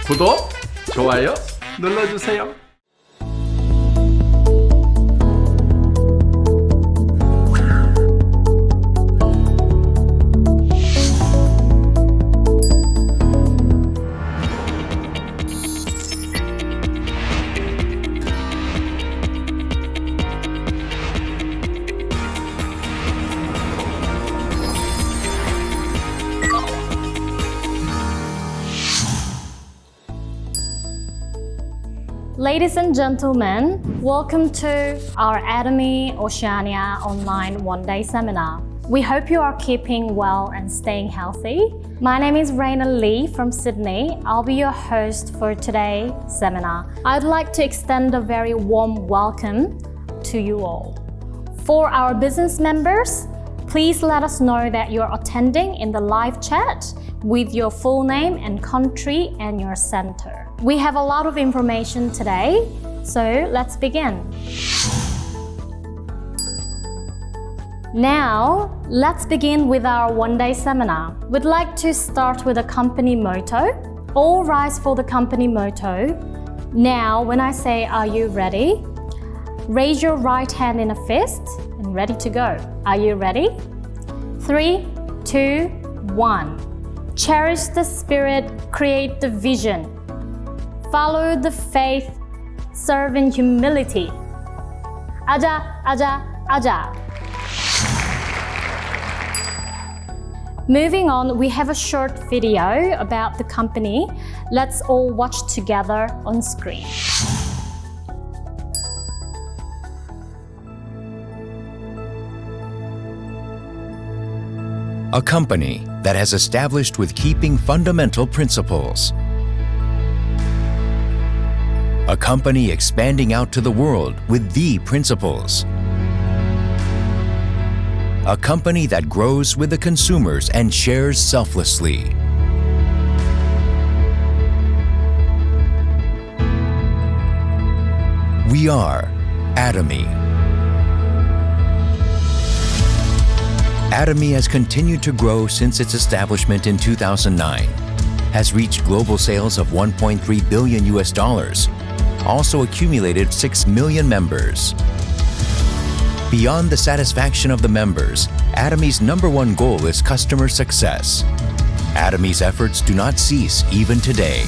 구독, 좋아요 눌러주세요. Ladies and gentlemen, welcome to our Atomy Oceania online one-day seminar. We hope you are keeping well and staying healthy. My name is Raina Lee from Sydney. I'll be your host for today's seminar. I'd like to extend a very warm welcome to you all. For our business members, please let us know that you're attending in the live chat with your full name and country and your center. We have a lot of information today, so let's begin. Now, let's begin with our one-day seminar. We'd like to start with a company motto. All rise for the company motto. Now, when I say, are you ready? Raise your right hand in a fist and ready to go. Are you ready? 3, 2, 1. Cherish the spirit, create the vision. Follow the faith, serve in humility. Aja, aja, aja. Moving on, we have a short video about the company. Let's all watch together on screen. A company that has established with keeping fundamental principles. A company expanding out to the world with the principles. A company that grows with the consumers and shares selflessly. We are Atomy. Atomy has continued to grow since its establishment in 2009, has reached global sales of $1.3 billion, also accumulated 6 million members. Beyond the satisfaction of the members, Atomy's #1 goal is customer success. Atomy's efforts do not cease even today.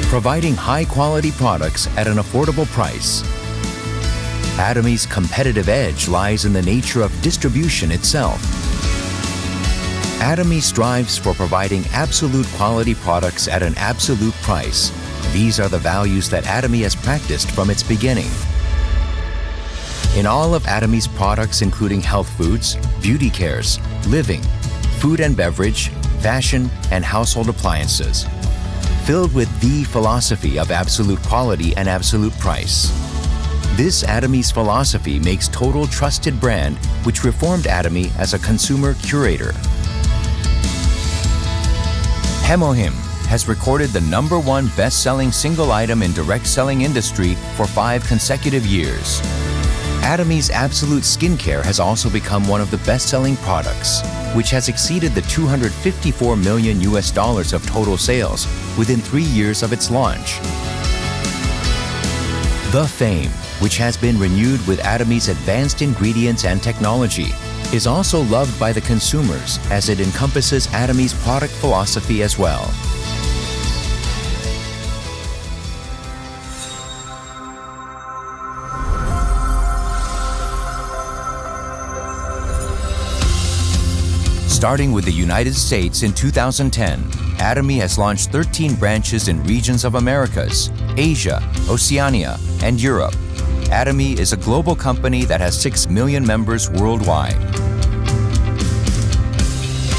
Providing high-quality products at an affordable price. Atomy's competitive edge lies in the nature of distribution itself. Atomy strives for providing absolute quality products at an absolute price. These are the values that Atomy has practiced from its beginning. In all of Atomy's products, including health foods, beauty cares, living, food and beverage, fashion, and household appliances, filled with the philosophy of absolute quality and absolute price. This Atomy's philosophy makes total trusted brand, which reformed Atomy as a consumer curator. Hye-Jeong has recorded the #1 best-selling single item in direct selling industry for 5 consecutive years. Atomy's Absolute Skincare has also become one of the best-selling products, which has exceeded the $254 million of total sales within 3 years of its launch. The Fame, which has been renewed with Atomy's advanced ingredients and technology, is also loved by the consumers as it encompasses Atomy's product philosophy as well. Starting with the United States in 2010, Atomy has launched 13 branches in regions of Americas, Asia, Oceania, and Europe. Atomy is a global company that has 6 million members worldwide.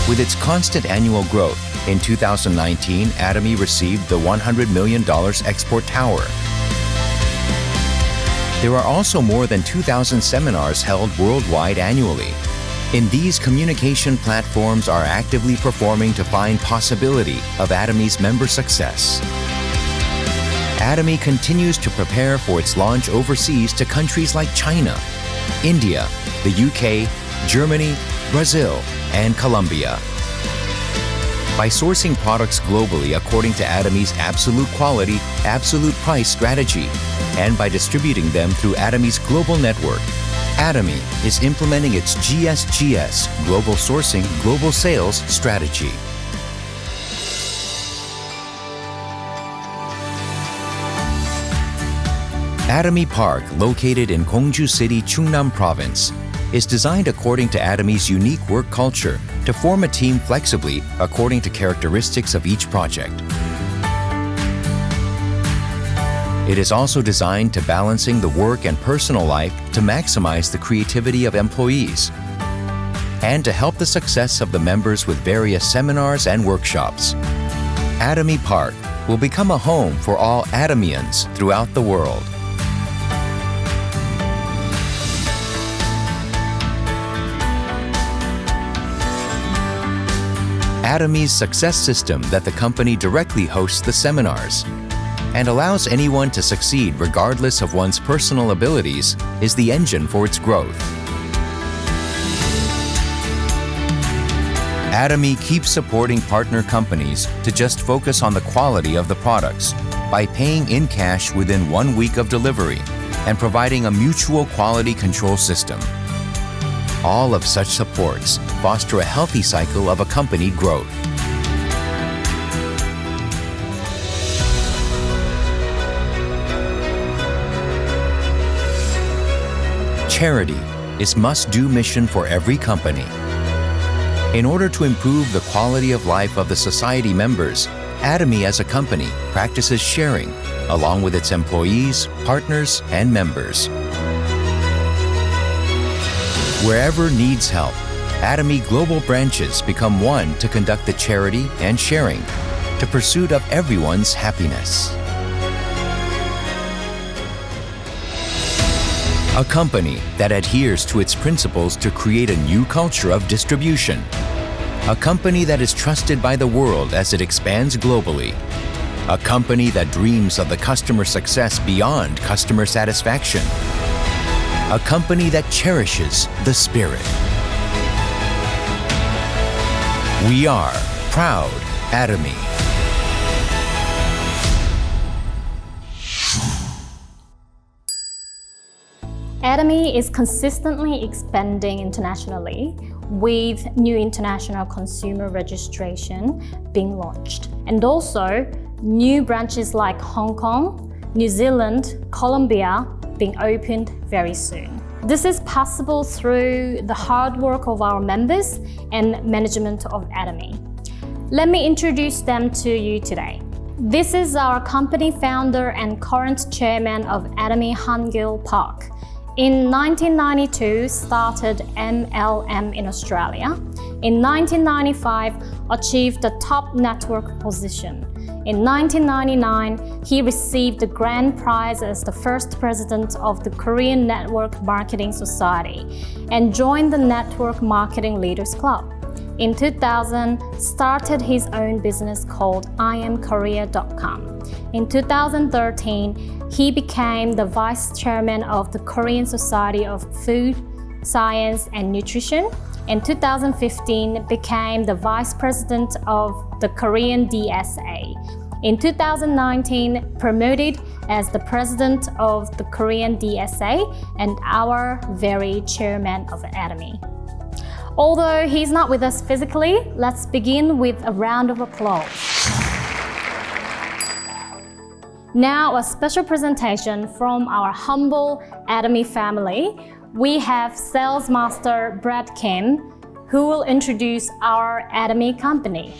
With its constant annual growth, in 2019, Atomy received the $100 million export tower. There are also more than 2,000 seminars held worldwide annually. In these communication platforms are actively performing to find possibility of Atomy's member success. Atomy continues to prepare for its launch overseas to countries like China, India, the UK, Germany, Brazil, and Colombia. By sourcing products globally according to Atomy's absolute quality, absolute price strategy, and by distributing them through Atomy's global network, Atomy is implementing its GSGS, Global Sourcing, Global Sales strategy. Atomy Park, located in Gongju City, Chungnam Province, is designed according to Atomy's unique work culture to form a team flexibly according to characteristics of each project. It is also designed to balancing the work and personal life to maximize the creativity of employees and to help the success of the members with various seminars and workshops. Atomy Park will become a home for all Atomians throughout the world. Atomy's success system that the company directly hosts the seminars and allows anyone to succeed regardless of one's personal abilities is the engine for its growth. Atomy keeps supporting partner companies to just focus on the quality of the products by paying in cash within 1 week of delivery and providing a mutual quality control system. All of such supports foster a healthy cycle of accompanied growth. Charity is must-do mission for every company. In order to improve the quality of life of the society members, Atomy as a company practices sharing along with its employees, partners, and members. Wherever needs help, Atomy global branches become one to conduct the charity and sharing to pursuit of everyone's happiness. A company that adheres to its principles to create a new culture of distribution. A company that is trusted by the world as it expands globally. A company that dreams of the customer success beyond customer satisfaction. A company that cherishes the spirit. We are proud Atomy. Atomy is consistently expanding internationally with new international consumer registration being launched, and also new branches like Hong Kong, New Zealand, Colombia being opened very soon. This is possible through the hard work of our members and management of Atomy. Let me introduce them to you today. This is our company founder and current chairman of Atomy, Hangil Park. In 1992, started MLM in Australia. In 1995, achieved the top network position. In 1999, he received the grand prize as the first president of the Korean Network Marketing Society and joined the Network Marketing Leaders Club. In 2000, started his own business called IamKorea.com. In 2013, he became the vice chairman of the Korean Society of Food, Science and Nutrition. In 2015, became the vice president of the Korean DSA. In 2019, promoted as the president of the Korean DSA and our very chairman of Atomy. Although he's not with us physically, let's begin with a round of applause. Now, a special presentation from our humble Atomy family. We have Sales Master Brad Kim, who will introduce our Atomy company.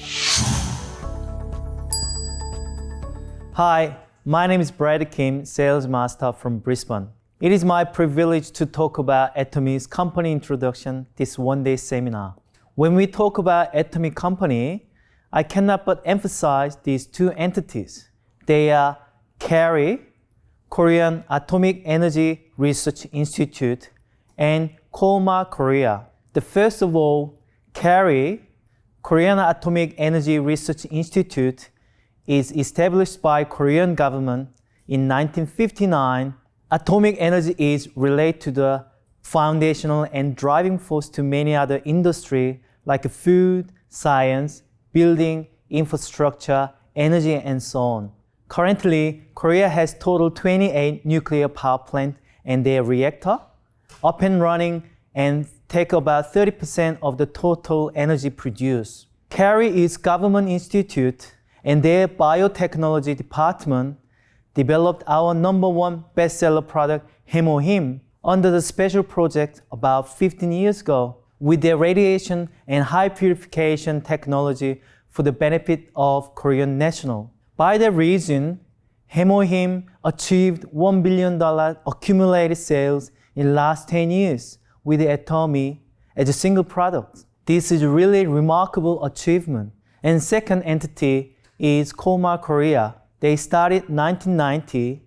Hi, my name is Brad Kim, Sales Master from Brisbane. It is my privilege to talk about Atomy's company introduction this one-day seminar. When we talk about Atomy company, I cannot but emphasize these two entities. They are KARI, Korean Atomic Energy Research Institute, and KOMA Korea. The first of all, KARI, Korean Atomic Energy Research Institute, is established by Korean government in 1959. Atomic energy is related to the foundational and driving force to many other industries like food, science, building, infrastructure, energy, and so on. Currently, Korea has total 28 nuclear power plants and their reactor up and running and take about 30% of the total energy produced. KARI is government institute and their biotechnology department developed our #1 bestseller product, Hye-Jeong, under the special project about 15 years ago with their radiation and high purification technology for the benefit of Korean national. By that reason, Hye-Jeong achieved $1 billion accumulated sales in last 10 years with Atomy as a single product. This is a really remarkable achievement. And second entity is Kolmar Korea. They started 1990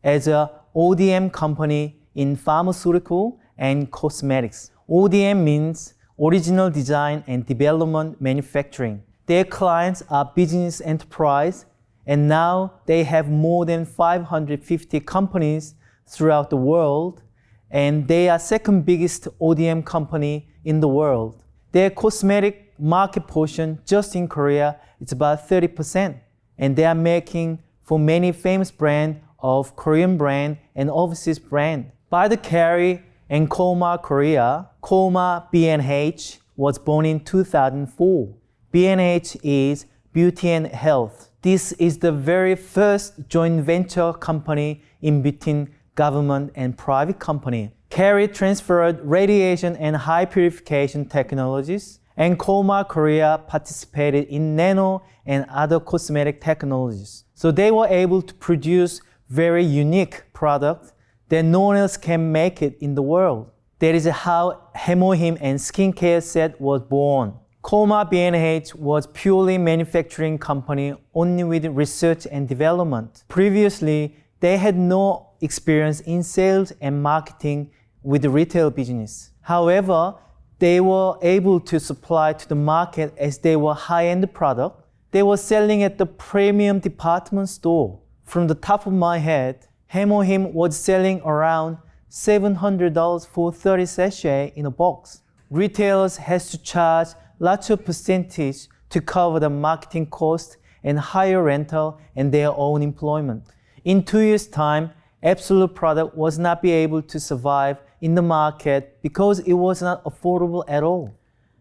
as a ODM company in pharmaceutical and cosmetics. ODM means original design and development manufacturing. Their clients are business enterprise, and now they have more than 550 companies throughout the world, and they are second biggest ODM company in the world. Their cosmetic market portion just in Korea is about 30%, and they are making for many famous brands of Korean brand and overseas brand. By the KARI and Kolmar Korea, Kolmar B&H was born in 2004. B&H is Beauty and Health. This is the very first joint venture company in between government and private company. KARI transferred radiation and high purification technologies, and Kolmar Korea participated in nano and other cosmetic technologies. So they were able to produce very unique products that no one else can make it in the world. That is how Hye-Jeong and skincare set was born. Kolmar B&H was purely manufacturing company only with research and development. Previously, they had no experience in sales and marketing with the retail business. However, they were able to supply to the market as they were high-end product. They were selling at the premium department store. From the top of my head, Hye-Jeong was selling around $700 for 30 sachets in a box. Retailers has to charge lots of percentage to cover the marketing cost and higher rental and their own employment. In 2 years' time, Absolute product was not be able to survive in the market because it was not affordable at all.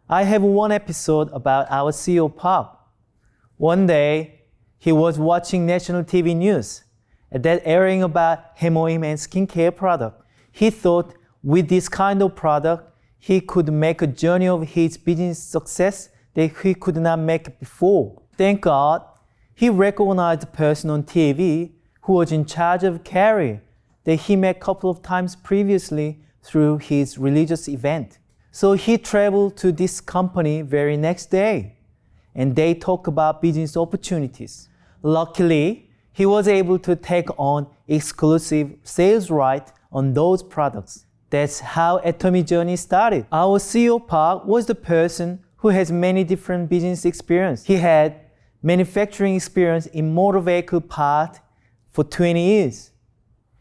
I have one episode about our CEO Park. One day, he was watching national TV news that airing about Hye-Jeong and skincare product. He thought with this kind of product, he could make a journey of his business success that he could not make before. Thank God, he recognized the person on TV who was in charge of KARI that he met a couple of times previously through his religious event. So he traveled to this company very next day, and they talk about business opportunities. Luckily, he was able to take on exclusive sales right on those products. That's how Atomy journey started. Our CEO Park was the person who has many different business experience. He had manufacturing experience in motor vehicle part for 20 years.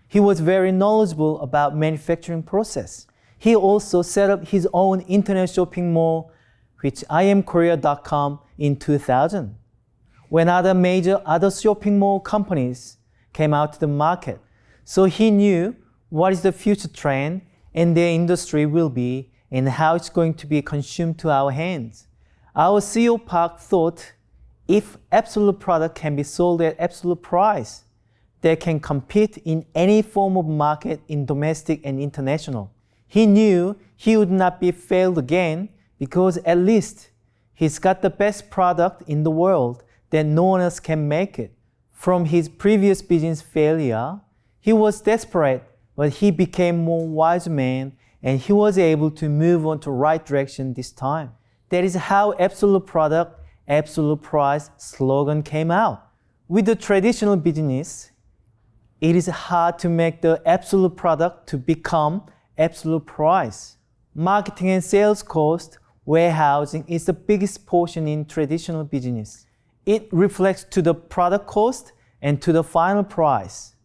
He was very knowledgeable about manufacturing process. He also set up his own internet shopping mall, which imkorea.com in 2000. When other shopping mall companies came out to the market. So he knew what is the future trend and their industry will be and how it's going to be consumed to our hands. Our CEO Park thought if absolute product can be sold at absolute price, they can compete in any form of market in domestic and international. He knew he would not be failed again because at least he's got the best product in the world that no one else can make it. From his previous business failure, he was desperate, but he became more wise man and he was able to move on to right direction this time. That is how absolute product, absolute price slogan came out. With the traditional business, it is hard to make the absolute product to become absolute price. Marketing and sales cost, warehousing is the biggest portion in traditional business. It reflects to the product cost and to the final price.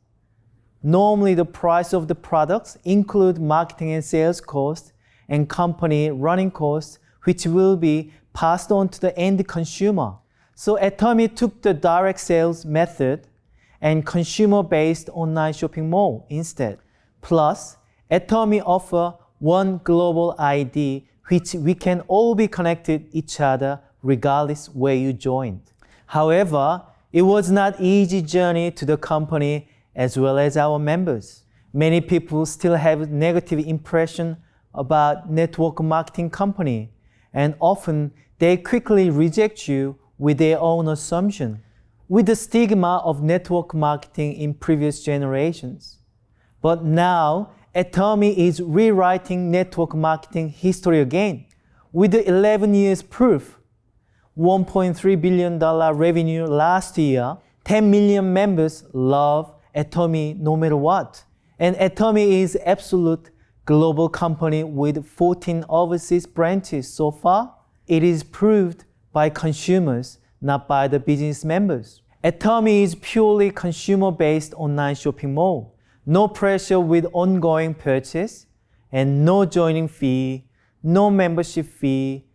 Normally, the price of the products include marketing and sales costs and company running costs, which will be passed on to the end consumer. So Atomy took the direct sales method and consumer-based online shopping mall instead. Plus, Atomy offer one global ID which we can all be connected each other regardless where you joined. However, it was not easy journey to the company as well as our members. Many people still have negative impression about network marketing company, and often they quickly reject you with their own assumption. With the stigma of network marketing in previous generations. But now, Atomy is rewriting network marketing history again. With the 11 years proof, $1.3 billion revenue last year, 10 million members love Atomy no matter what. And Atomy is absolute global company with 14 overseas branches so far. It is proved by consumers, not by the business members. Atomy is purely consumer-based online shopping mall. No pressure with ongoing purchase, and no joining fee, no membership fee,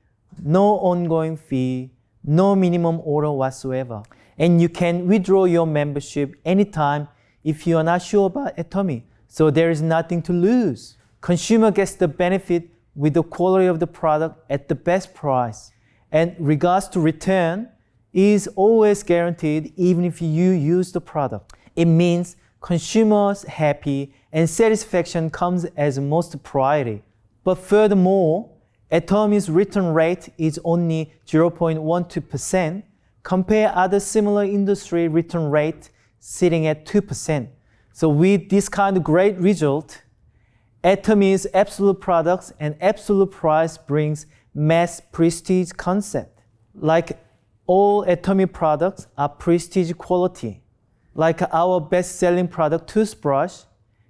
no ongoing fee, no minimum order whatsoever. And you can withdraw your membership anytime if you are not sure about Atomy. So there is nothing to lose. Consumer gets the benefit with the quality of the product at the best price. And regards to return, is always guaranteed even if you use the product. It means consumers happy and satisfaction comes as most priority. But furthermore, Atomy's return rate is only 0.12%, compare other similar industry return rate sitting at 2%. So with this kind of great result, Atomy's absolute products and absolute price brings mass prestige concept. Like all Atomy products are prestige quality. Like our best-selling product, toothbrush,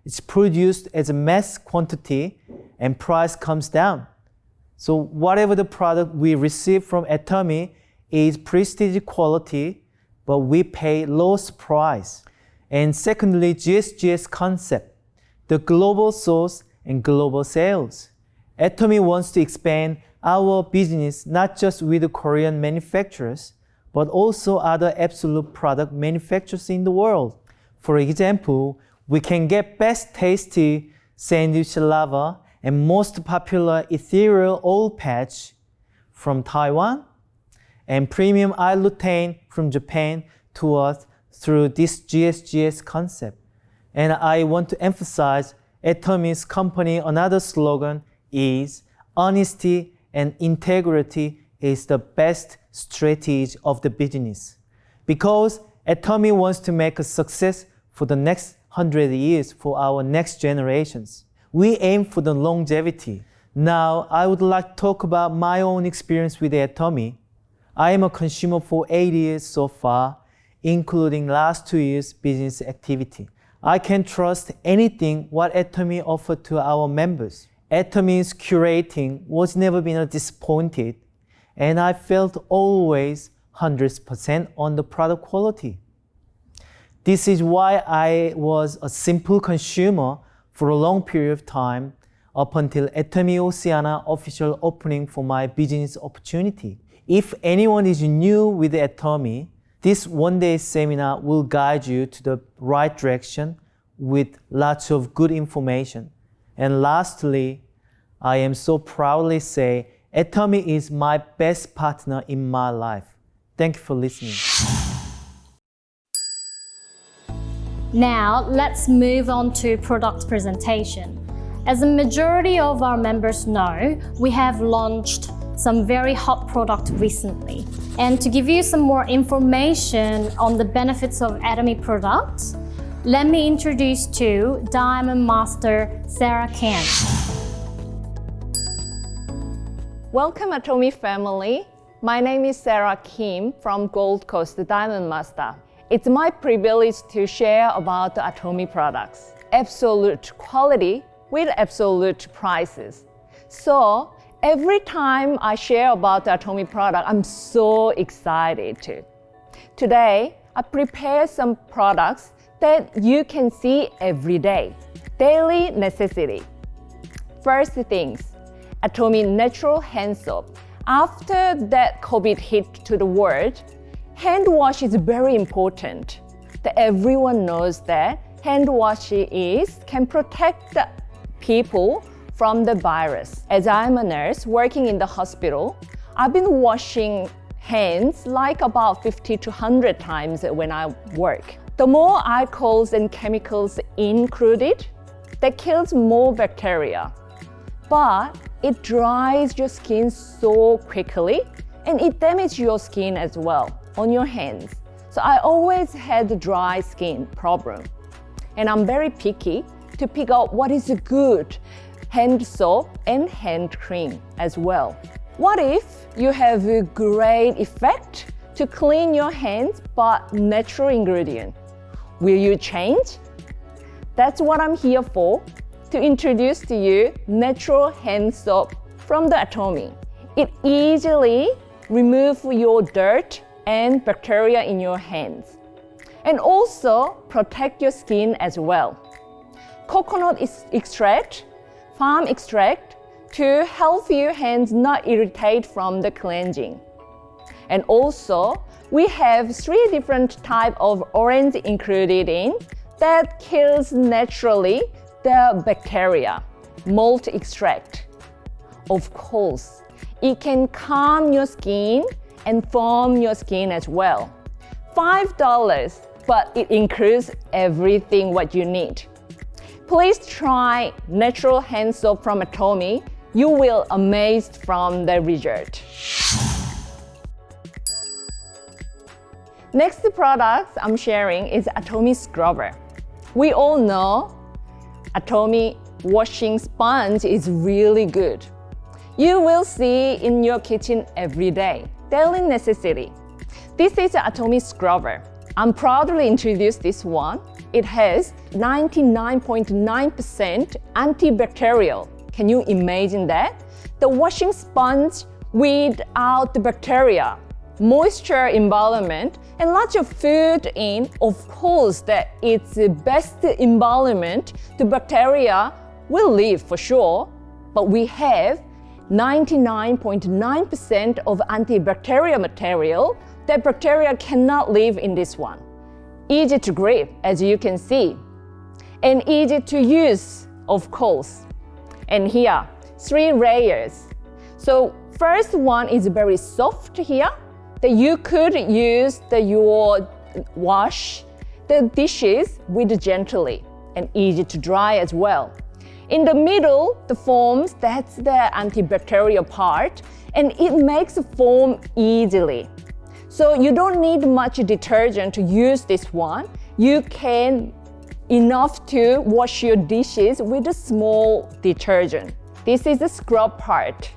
it's produced as a mass quantity and price comes down. So whatever the product we receive from Atomy is prestige quality, but we pay lowest price. And secondly, GSGS concept, the global source and global sales. Atomy wants to expand our business not just with the Korean manufacturers, but also other absolute product manufacturers in the world. For example, we can get best tasty sandwich lava and most popular ethereal oil patch from Taiwan and premium eye lutein from Japan to us through this GSGS concept. And I want to emphasize Atomy's company another slogan is honesty and integrity is the best strategy of the business. Because Atomy wants to make a success for the next 100 years for our next generations. We aim for the longevity. Now, I would like to talk about my own experience with Atomy. I am a consumer for 8 years so far, including last 2 years business activity. I can trust anything what Atomy offered to our members. Atomy's curating was never been disappointed, and I felt always 100% on the product quality. This is why I was a simple consumer for a long period of time up until Atomy Oceania official opening for my business opportunity. If anyone is new with Atomy, this one-day seminar will guide you to the right direction with lots of good information. And lastly, I am so proudly say Atomy is my best partner in my life. Thank you for listening. Now, let's move on to product presentation. As a majority of our members know, we have launched some very hot product recently. And to give you some more information on the benefits of Atomy products, let me introduce to Diamond Master Sarah Kim. Welcome Atomy family. My name is Sarah Kim from Gold Coast Diamond Master. It's my privilege to share about the Atomy products. Absolute quality with absolute prices. So every time I share about the Atomy product, I'm so excited too. Today, I prepared some products that you can see every day. Daily necessity. First things, Atomy natural hand soap. After that COVID hit to the world, hand wash is very important. That everyone knows that hand washing can protect the people from the virus. As I'm a nurse working in the hospital, I've been washing hands like about 50 to 100 times when I work. The more alcohols and chemicals included, that kills more bacteria. But it dries your skin so quickly and it damages your skin as well on your hands. So I always had the dry skin problem. And I'm very picky to pick out what is a good hand soap and hand cream as well. What if you have a great effect to clean your hands but natural ingredient? Will you change? That's what I'm here for, to introduce to you natural hand soap from the Atomy. It easily removes your dirt and bacteria in your hands and also protect your skin as well. Coconut extract, palm extract to help your hands not irritate from the cleansing. And also we have 3 different types of orange included in that kills naturally the bacteria. Malt extract. Of course, it can calm your skin and foam your skin as well. $5, but it includes everything what you need. Please try natural hand soap from Atomy. You will be amazed from the result. Next product I'm sharing is Atomy Scrubber. We all know Atomy washing sponge is really good. You will see in your kitchen every day. Daily necessity. This is an Atomy Scrubber. I'm proudly introduce this one. It has 99.9% antibacterial. Can you imagine that? The washing sponge without the bacteria, moisture environment, and lots of food in. Of course, that it's the best environment. The bacteria will live for sure, but we have 99.9% of antibacterial material that bacteria cannot live in this one. Easy to grip, as you can see, and easy to use, of course. And here, 3 layers. So first one is very soft here, that you could use your wash the dishes with gently and easy to dry as well. In the middle, the foams, that's the antibacterial part, and it makes foam easily. So you don't need much detergent to use this one. You can enough to wash your dishes with a small detergent. This is the scrub part.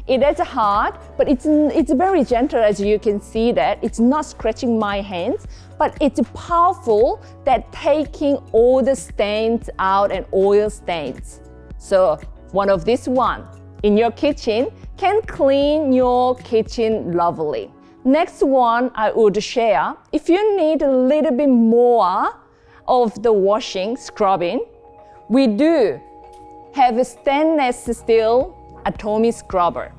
It is hard, but it's very gentle, as you can see that. It's not scratching my hands, but it's powerful that taking all the stains out and oil stains. So one of this one in your kitchen can clean your kitchen lovely. Next one I would share, if you need a little bit more of the washing, scrubbing, we do have a stainless steel Atomy scrubber.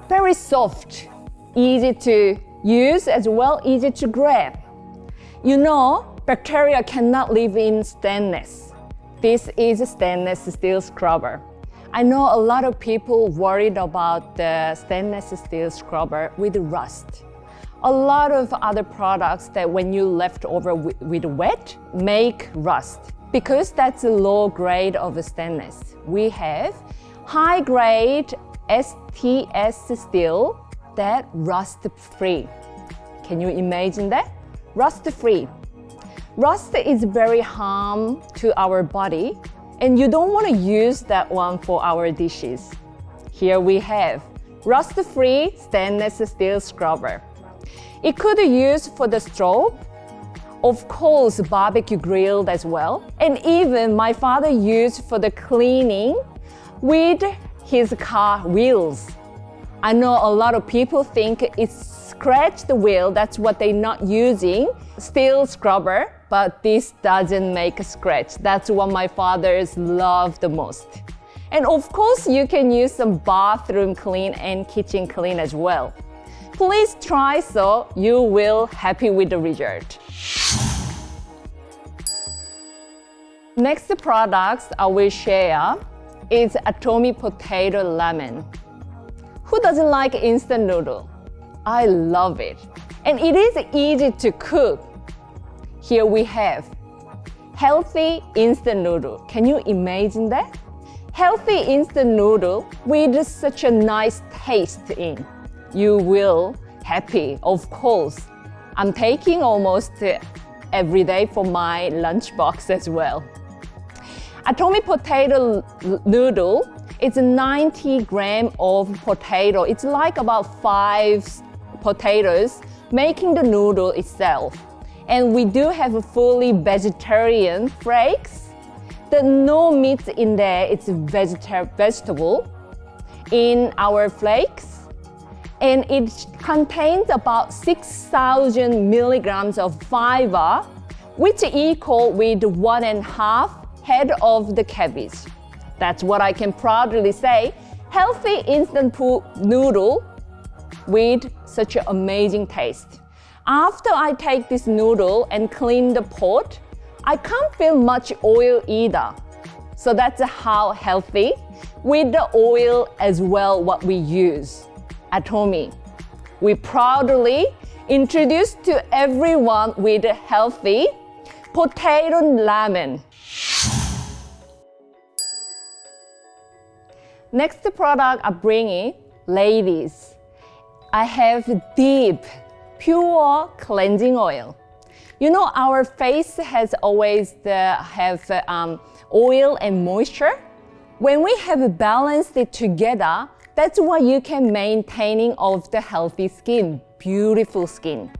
Very soft, easy to use as well, easy to grab. You know, bacteria cannot live in stainless. This is a stainless steel scrubber. I know a lot of people worried about the stainless steel scrubber with rust. A lot of other products that when you left over with wet make rust because that's a low grade of stainless. We have high grade STS steel that rust free. Can you imagine that? Rust free. Rust is very harm to our body and you don't want to use that one for our dishes. Here we have rust free stainless steel scrubber. It could be used for the stove, of course barbecue grilled as well, and even my father used for the cleaning with his car wheels. I know a lot of people think it's scratch the wheel, that's what they're not using, steel scrubber, but this doesn't make a scratch. That's what my fathers love the most. And of course, you can use some bathroom clean and kitchen clean as well. Please try so you will happy with the result. Next products I will share is Atomy potato lemon. Who doesn't like instant noodle? I love it. And it is easy to cook. Here we have healthy instant noodle. Can you imagine that? Healthy instant noodle with such a nice taste in. You will happy, of course. I'm taking almost every day for my lunchbox as well. Atomy potato noodle, it's 90 grams of potato. It's like about 5 potatoes making the noodle itself. And we do have a fully vegetarian flakes. The no meat in there, it's vegetable in our flakes. And it contains about 6,000 milligrams of fiber, which equal with 1.5 head of the cabbage. That's what I can proudly say. Healthy instant noodle with such an amazing taste. After I take this noodle and clean the pot, I can't feel much oil either. So that's how healthy with the oil as well what we use. Atomy, we proudly introduce to everyone with a healthy potato lemon. Next product I'm bringing, ladies. I have deep, pure cleansing oil. You know, our face has always have oil and moisture. When we have balanced it together, that's why you can maintaining of the healthy skin, beautiful skin.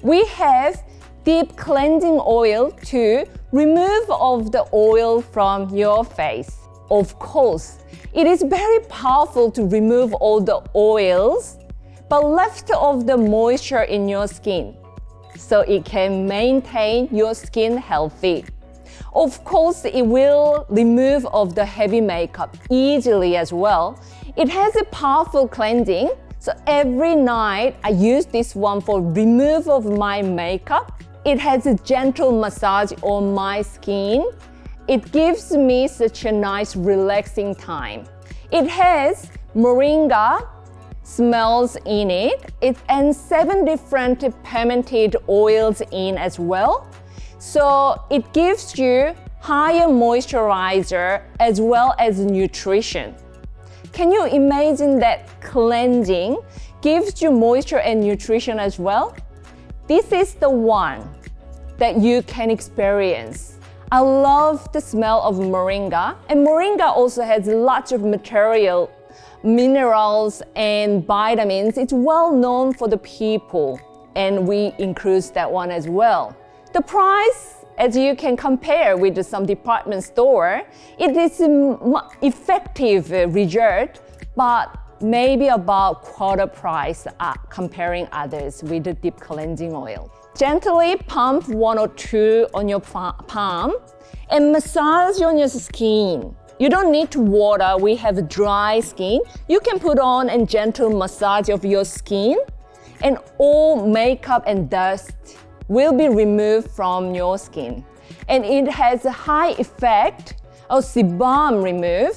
We have deep cleansing oil to remove of the oil from your face. Of course, it is very powerful to remove all the oils, but left of the moisture in your skin, so it can maintain your skin healthy. Of course, it will remove of the heavy makeup easily as well. It has a powerful cleansing, so every night I use this one for remove of my makeup. It has a gentle massage on my skin. It gives me such a nice relaxing time. It has moringa smells in it, and 7 different fermented oils in as well. So it gives you higher moisturizer as well as nutrition. Can you imagine that cleansing gives you moisture and nutrition as well? This is the one that you can experience. I love the smell of moringa, and moringa also has lots of material, minerals and vitamins. It's well known for the people, and we include that one as well. The price, as you can compare with some department store, it is an effective result, but maybe about quarter price comparing others with the deep cleansing oil. Gently pump 1 or 2 on your palm and massage on your skin. You don't need water, we have dry skin. You can put on a gentle massage of your skin, and all makeup and dust will be removed from your skin. And it has a high effect of sebum remove,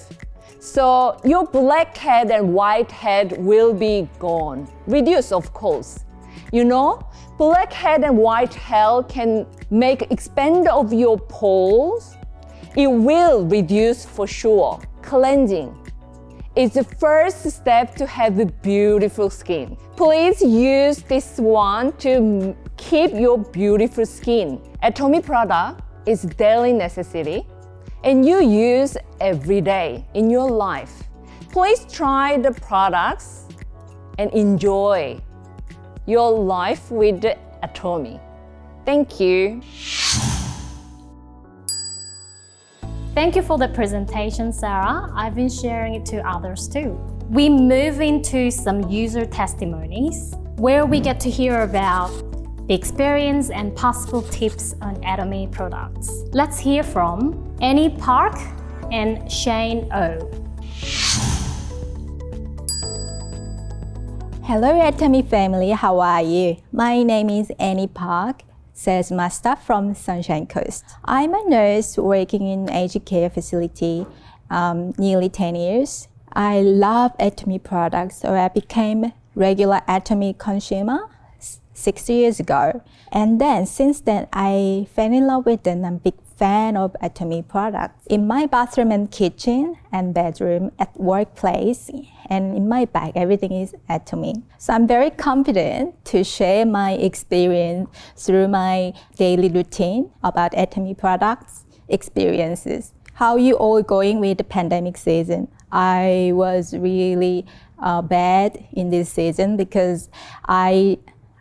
so your blackhead and whitehead will be gone. Reduce, of course. You know, blackhead and whitehead can make expand of your pores. It will reduce for sure. Cleansing is the first step to have a beautiful skin. Please use this one to keep your beautiful skin. Atomy product is daily necessity, and you use every day in your life. Please try the products and enjoy your life with Atomy. Thank you. Thank you for the presentation, Sarah. I've been sharing it to others too. We move into some user testimonies where we get to hear about the experience and possible tips on Atomy products. Let's hear from Annie Park and Shane O. Hello Atomy family, how are you? My name is Annie Park, sales master from Sunshine Coast. I'm a nurse working in aged care facility nearly 10 years. I love Atomy products, so I became regular Atomy consumer 6 years ago. And then since then, I fell in love with them. I'm a big fan of Atomy products. In my bathroom and kitchen and bedroom, at workplace, and in my bag, everything is Atomy. So I'm very confident to share my experience through my daily routine about Atomy products, experiences. How you all going with the pandemic season? I was really bad in this season because I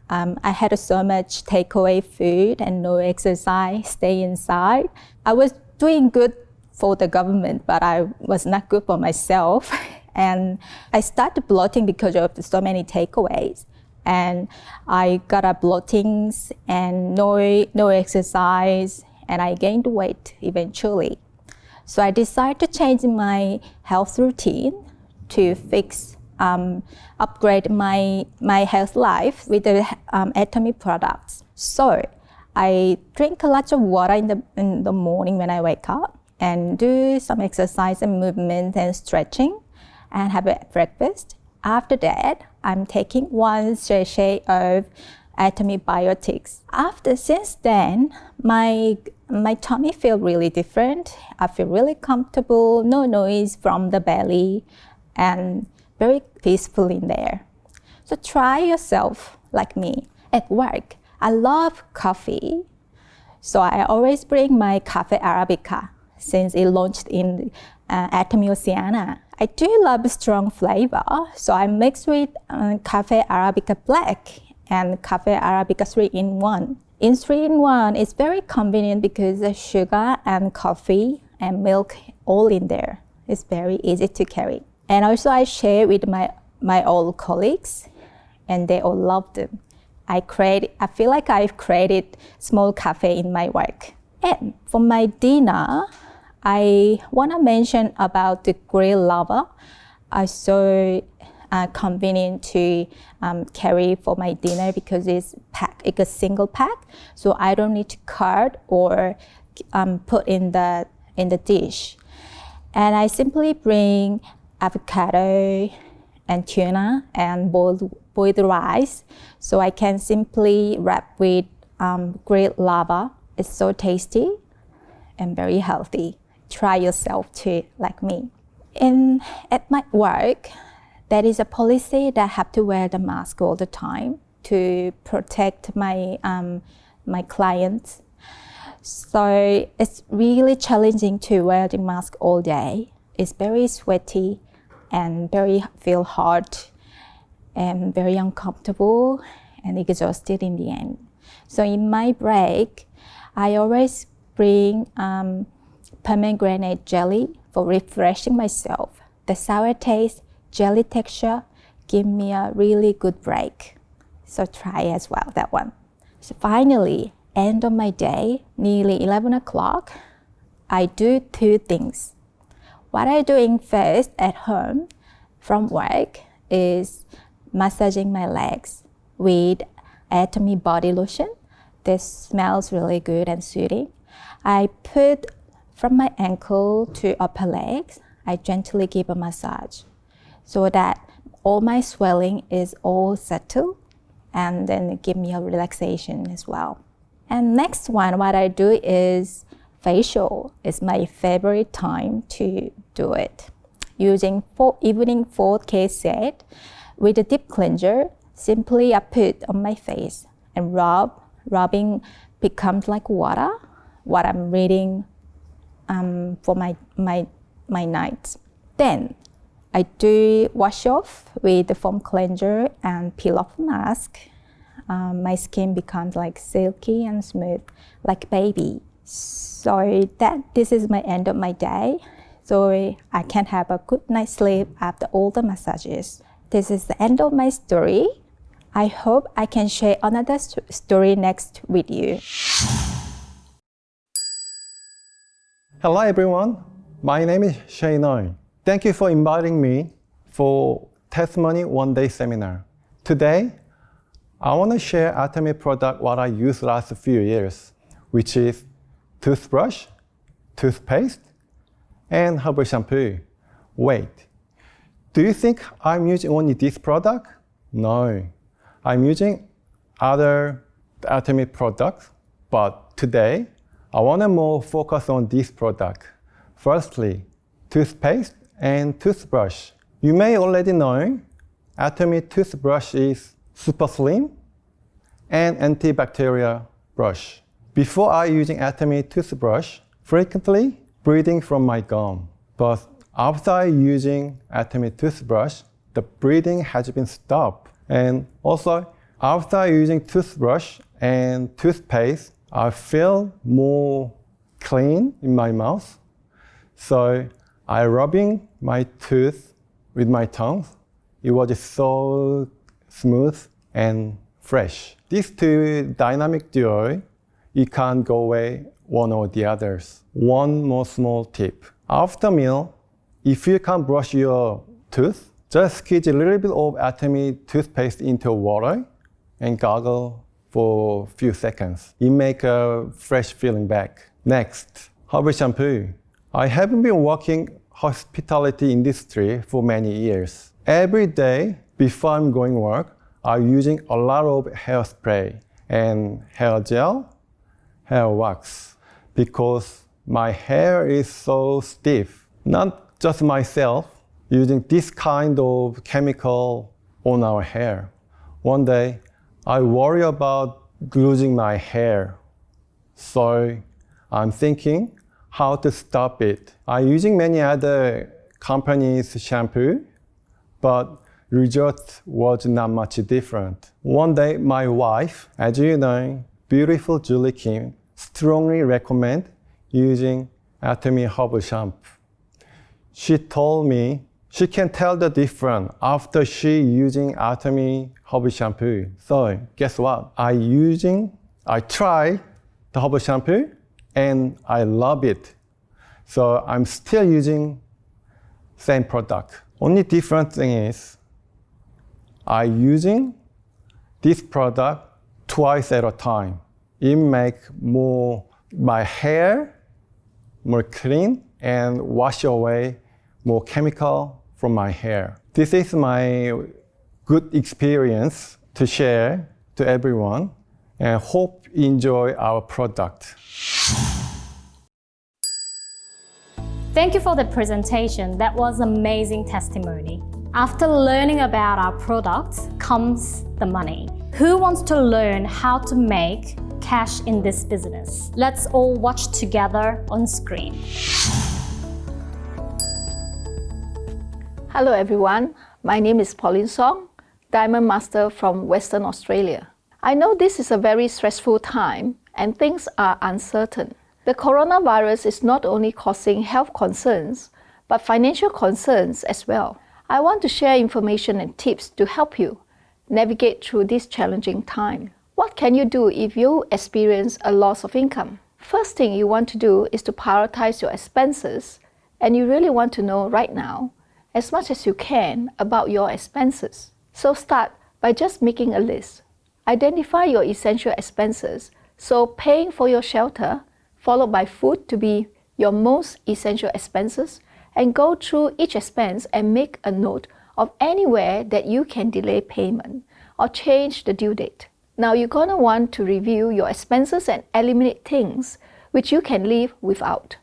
had so much takeaway food and no exercise, stay inside. I was doing good for the government, but I was not good for myself. And I started bloating because of so many takeaways. And I got a bloatings and no exercise, and I gained weight eventually. So I decided to change my health routine to upgrade my health life with the Atomy products. So I drink a lot of water in the morning when I wake up and do some exercise and movement and stretching and have a breakfast. After that, I'm taking 1 sachet of Atomy Biotics. Since then, my tummy feels really different. I feel really comfortable, no noise from the belly, and very peaceful in there. So try yourself like me. At work, I love coffee. So I always bring my Cafe Arabica since it launched in Atomy Oceania. I do love strong flavor, so I mix with Cafe Arabica Black and Cafe Arabica 3-in-1. In 3-in-1, it's very convenient because the sugar and coffee and milk all in there. It's very easy to carry. And also I share with my old colleagues, and they all love them. I feel like I've created small cafe in my work. And for my dinner, I want to mention about the grilled lava. I so convenient to carry for my dinner because it's a single pack, so I don't need to cut or put in the dish. And I simply bring avocado and tuna and boiled rice, so I can simply wrap with grilled lava. It's so tasty and very healthy. Try yourself too, like me. At my work, there is a policy that I have to wear the mask all the time to protect my clients. So it's really challenging to wear the mask all day. It's very sweaty and feel hot and very uncomfortable and exhausted in the end. So in my break, I always bring pomegranate jelly for refreshing myself. The sour taste, jelly texture give me a really good break. So try as well that one. So finally, end of my day, nearly 11 o'clock, I do 2 things. What I'm doing first at home from work is massaging my legs with Atomy body lotion. This smells really good and soothing. I put from my ankle to upper legs, I gently give a massage so that all my swelling is all settled, and then give me a relaxation as well. And next one, what I do is facial. It's my favorite time to do it. Using evening 4K set with a deep cleanser, simply I put on my face and rubbing becomes like water, what I'm reading for my nights. Then I do wash off with the foam cleanser and peel off mask. My skin becomes like silky and smooth, like baby. So this is my end of my day. So I can have a good night's sleep after all the massages. This is the end of my story. I hope I can share another story next with you. Hello everyone, my name is Hye-Jeong. Thank you for inviting me for Testimony One Day Seminar. Today, I want to share Atomy product what I used last few years, which is toothbrush, toothpaste, and herbal shampoo. Wait, do you think I'm using only this product? No, I'm using other Atomy products, but today, I want to more focus on this product. Firstly, toothpaste and toothbrush. You may already know Atomy toothbrush is super slim and antibacterial brush. Before I using Atomy toothbrush, frequently bleeding from my gum. But after I using Atomy toothbrush, the bleeding has been stopped. And also, after using toothbrush and toothpaste, I feel more clean in my mouth. So I rubbing my tooth with my tongue. It was so smooth and fresh. These two dynamic duo, you can't go away one or the others. One more small tip. After meal, if you can't brush your tooth, just squeeze a little bit of Atomy toothpaste into water and gargle for a few seconds. It makes a fresh feeling back. Next, herbal shampoo. I haven't been working hospitality industry for many years. Every day before I'm going work, I'm using a lot of hairspray and hair gel, hair wax, because my hair is so stiff. Not just myself using this kind of chemical on our hair. One day, I worry about losing my hair. So I'm thinking how to stop it. I'm using many other companies' shampoo, but result was not much different. One day, my wife, as you know, beautiful Julie Kim, strongly recommend using Atomy herbal shampoo. She told me she can tell the difference after she using Atomy herbal shampoo. So guess what? I try the herbal shampoo and I love it. So I'm still using same product. Only different thing is I using this product twice at a time. It make my hair more clean and wash away more chemical from my hair. This is my good experience to share to everyone, and hope you enjoy our product. Thank you for the presentation. That was amazing testimony. After learning about our products comes the money. Who wants to learn how to make cash in this business? Let's all watch together on screen. Hello everyone, my name is Pauline Song, Diamond Master from Western Australia. I know this is a very stressful time and things are uncertain. The coronavirus is not only causing health concerns, but financial concerns as well. I want to share information and tips to help you navigate through this challenging time. What can you do if you experience a loss of income? First thing you want to do is to prioritize your expenses, and you really want to know right now as much as you can about your expenses. So start by just making a list. Identify your essential expenses, so paying for your shelter, followed by food to be your most essential expenses, and go through each expense and make a note of anywhere that you can delay payment or change the due date. Now you're gonna want to review your expenses and eliminate things which you can live without.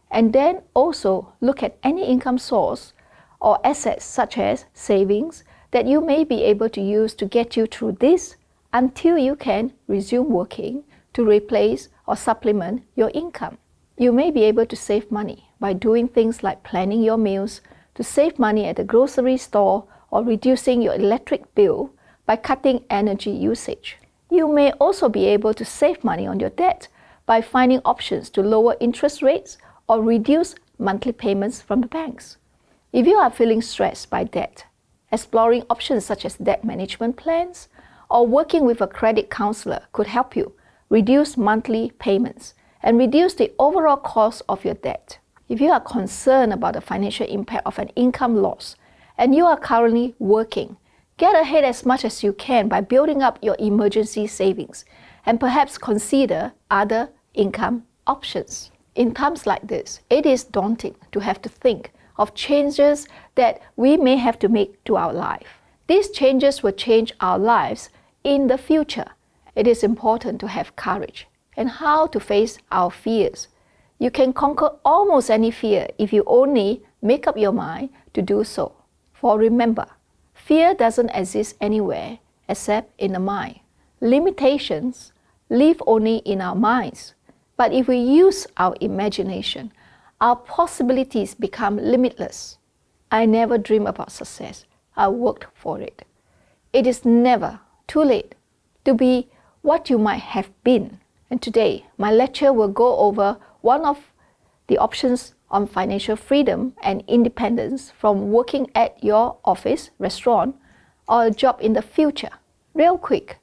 And then also look at any income source or assets such as savings that you may be able to use to get you through this until you can resume working to replace or supplement your income. You may be able to save money by doing things like planning your meals, to save money at the grocery store, or reducing your electric bill by cutting energy usage. You may also be able to save money on your debt by finding options to lower interest rates or reduce monthly payments from the banks. If you are feeling stressed by debt, exploring options such as debt management plans or working with a credit counselor could help you reduce monthly payments and reduce the overall cost of your debt. If you are concerned about the financial impact of an income loss and you are currently working, get ahead as much as you can by building up your emergency savings and perhaps consider other income options. In times like this, it is daunting to have to think of changes that we may have to make to our life. These changes will change our lives in the future. It is important to have courage and how to face our fears. You can conquer almost any fear if you only make up your mind to do so. For remember, fear doesn't exist anywhere except in the mind. Limitations live only in our minds. But if we use our imagination, our possibilities become limitless. I never dreamed about success. I worked for it. It is never too late to be what you might have been. And today, my lecture will go over one of the options on financial freedom and independence from working at your office, restaurant, or a job in the future. Real quick,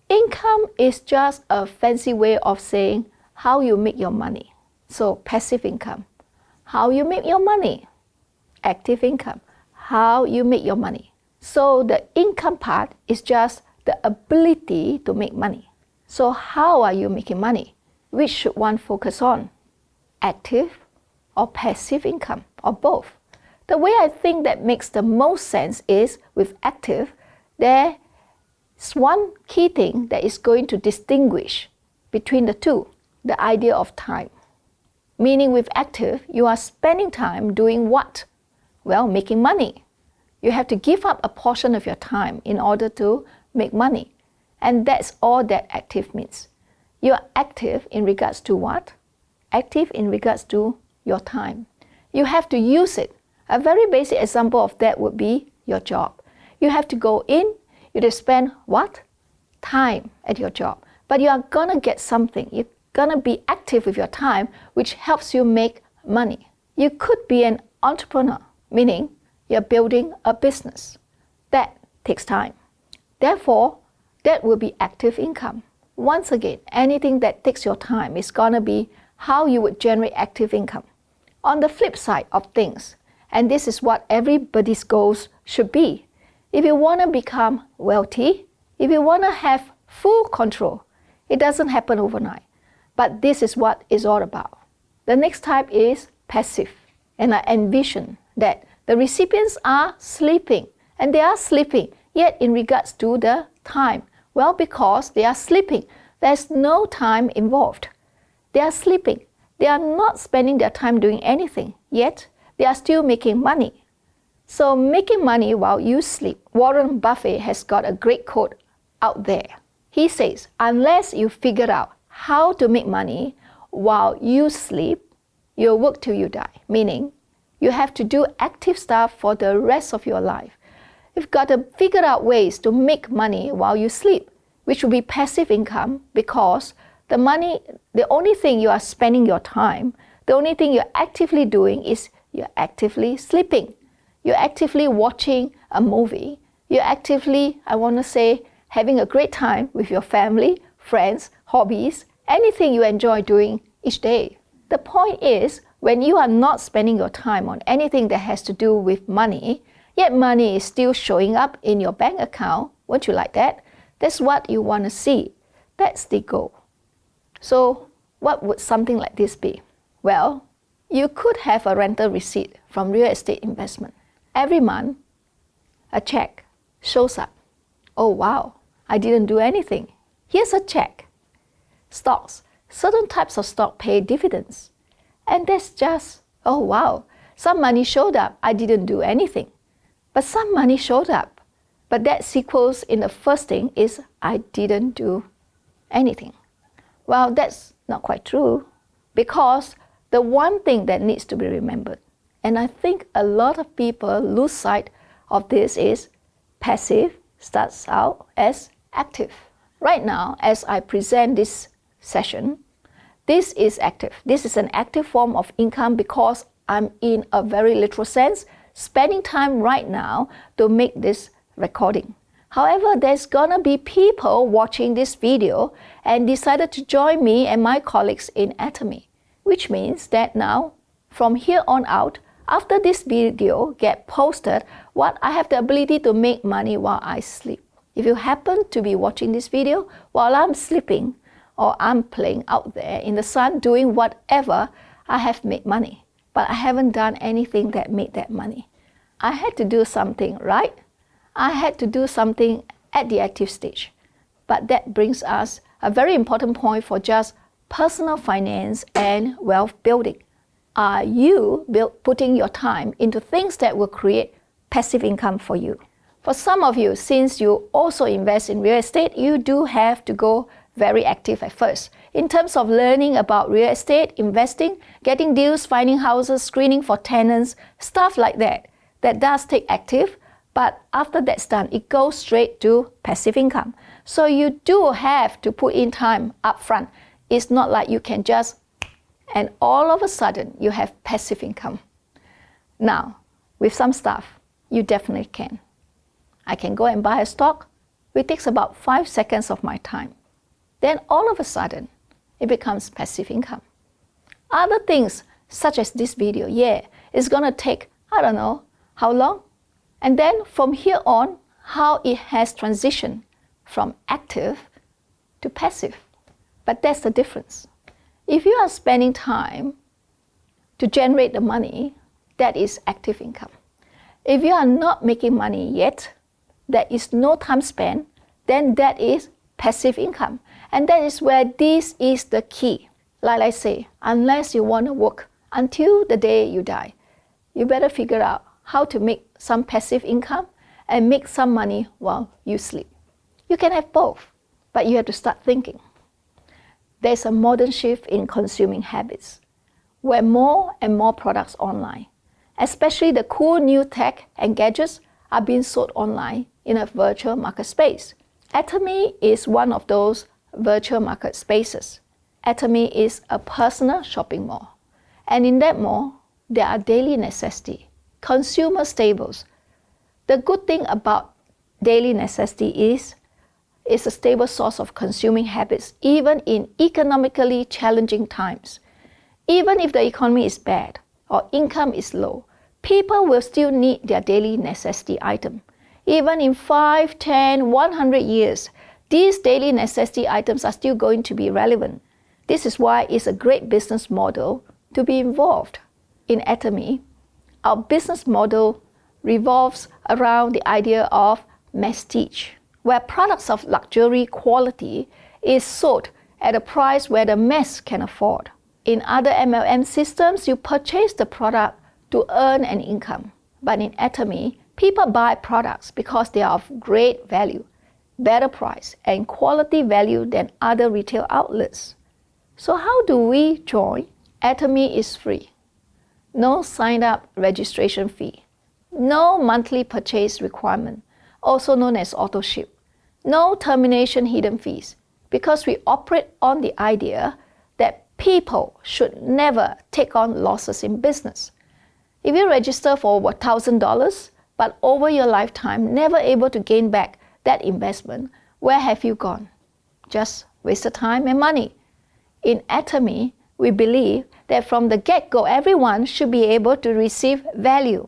income is just a fancy way of saying how you make your money. So passive income, how you make your money. Active income, how you make your money. So the income part is just the ability to make money. So how are you making money? Which should one focus on? Active or passive income, or both? The way I think that makes the most sense is with active, there's one key thing that is going to distinguish between the two, the idea of time. Meaning with active, you are spending time doing what? Well, making money. You have to give up a portion of your time in order to make money. And that's all that active means. You are active in regards to what? Active in regards to your time. You have to use it. A very basic example of that would be your job. You have to go in, you have to spend what? Time at your job. But you are gonna get something. You're gonna be active with your time, which helps you make money. You could be an entrepreneur, meaning you're building a business. That takes time. Therefore, that will be active income. Once again, anything that takes your time is gonna be how you would generate active income. On the flip side of things, and this is what everybody's goals should be, if you wanna become wealthy, if you wanna have full control, it doesn't happen overnight. But this is what it's all about. The next type is passive. And I envision that the recipients are sleeping, and they are sleeping, yet in regards to the time, well, because they are sleeping, there's no time involved. They are sleeping. They are not spending their time doing anything, yet they are still making money. So making money while you sleep. Warren Buffett has got a great quote out there. He says, unless you figure out how to make money while you sleep, you'll work till you die. Meaning, you have to do active stuff for the rest of your life. You've got to figure out ways to make money while you sleep, which will be passive income, because the money, the only thing you are spending your time, the only thing you're actively doing is you're actively sleeping. You're actively watching a movie. You're actively, I want to say, having a great time with your family, friends, hobbies, anything you enjoy doing each day. The point is, when you are not spending your time on anything that has to do with money, yet money is still showing up in your bank account, won't you like that? That's what you want to see. That's the goal. So what would something like this be? Well, you could have a rental receipt from real estate investment. Every month, a check shows up. Oh wow, I didn't do anything. Here's a check. Stocks. Certain types of stock pay dividends. And that's just, oh wow, some money showed up. I didn't do anything. But some money showed up. But that sequels in the first thing is I didn't do anything. Well, that's not quite true, because the one thing that needs to be remembered, and I think a lot of people lose sight of this, is passive starts out as active. Right now, as I present this session, this is active. This is an active form of income because I'm, in a very literal sense, spending time right now to make this recording. However, there's gonna be people watching this video and decided to join me and my colleagues in Atomy, which means that now, from here on out, after this video get posted, I have the ability to make money while I sleep. If you happen to be watching this video while I'm sleeping or I'm playing out there in the sun doing whatever, I have made money, but I haven't done anything that made that money. I had to do something, right? I had to do something at the active stage. But that brings us a very important point for just personal finance and wealth building. Are you putting your time into things that will create passive income for you? For some of you, since you also invest in real estate, you do have to go very active at first. In terms of learning about real estate, investing, getting deals, finding houses, screening for tenants, stuff like that. That does take active, but after that's done, it goes straight to passive income. So you do have to put in time up front. It's not like you can just, and all of a sudden, you have passive income. Now, with some stuff, you definitely can. I can go and buy a stock, which takes about 5 seconds of my time. Then all of a sudden, it becomes passive income. Other things, such as this video, it's gonna take, I don't know, how long? And then from here on, how it has transitioned from active to passive. But that's the difference. If you are spending time to generate the money, that is active income. If you are not making money yet, there is no time spent, then that is passive income. And that is where this is the key. Like I say, unless you want to work until the day you die, you better figure out how to make some passive income and make some money while you sleep. You can have both, but you have to start thinking. There's a modern shift in consuming habits, where more and more products online, especially the cool new tech and gadgets, are being sold online in a virtual market space. Atomy is one of those virtual market spaces. Atomy is a personal shopping mall. And in that mall, there are daily necessities, consumer staples. The good thing about daily necessity is it's a stable source of consuming habits, even in economically challenging times. Even if the economy is bad or income is low, people will still need their daily necessity item. Even in 5, 10, 100 years, these daily necessity items are still going to be relevant. This is why it's a great business model to be involved. In Atomy, our business model revolves around the idea of prestige, where products of luxury quality is sold at a price where the mass can afford. In other MLM systems, you purchase the product to earn an income. But in Atomy, people buy products because they are of great value, better price, and quality value than other retail outlets. So how do we join? Atomy is free. No sign-up registration fee. No monthly purchase requirement, also known as auto ship. No termination hidden fees, because we operate on the idea that people should never take on losses in business. If you register for $1,000, but over your lifetime never able to gain back that investment, where have you gone? Just wasted time and money. In Atomy, we believe that from the get-go, everyone should be able to receive value.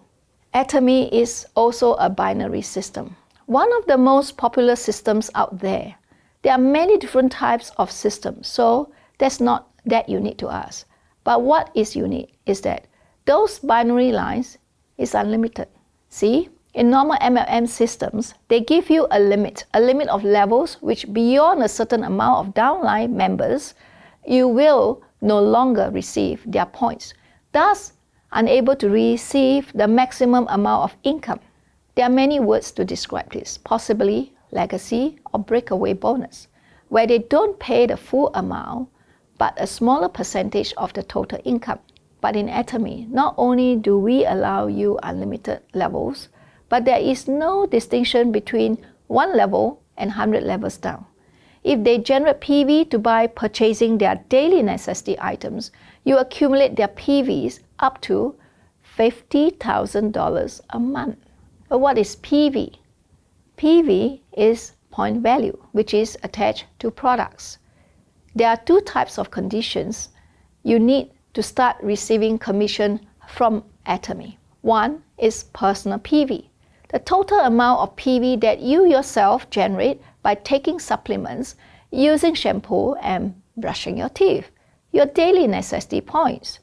Atomy is also a binary system, one of the most popular systems out there. There are many different types of systems, so that's not that unique to us. But what is unique is that those binary lines is unlimited. See, in normal MLM systems, they give you a limit of levels which beyond a certain amount of downline members, you will no longer receive their points, thus unable to receive the maximum amount of income. There are many words to describe this, possibly legacy or breakaway bonus, where they don't pay the full amount, but a smaller percentage of the total income. But in Atomy, not only do we allow you unlimited levels, but there is no distinction between 1 level and 100 levels down. If they generate PV to buy purchasing their daily necessity items, you accumulate their PVs up to $50,000 a month. But what is PV? PV is point value, which is attached to products. There are two types of conditions you need to start receiving commission from Atomy. One is personal PV, the total amount of PV that you yourself generate by taking supplements, using shampoo, and brushing your teeth, your daily necessity points.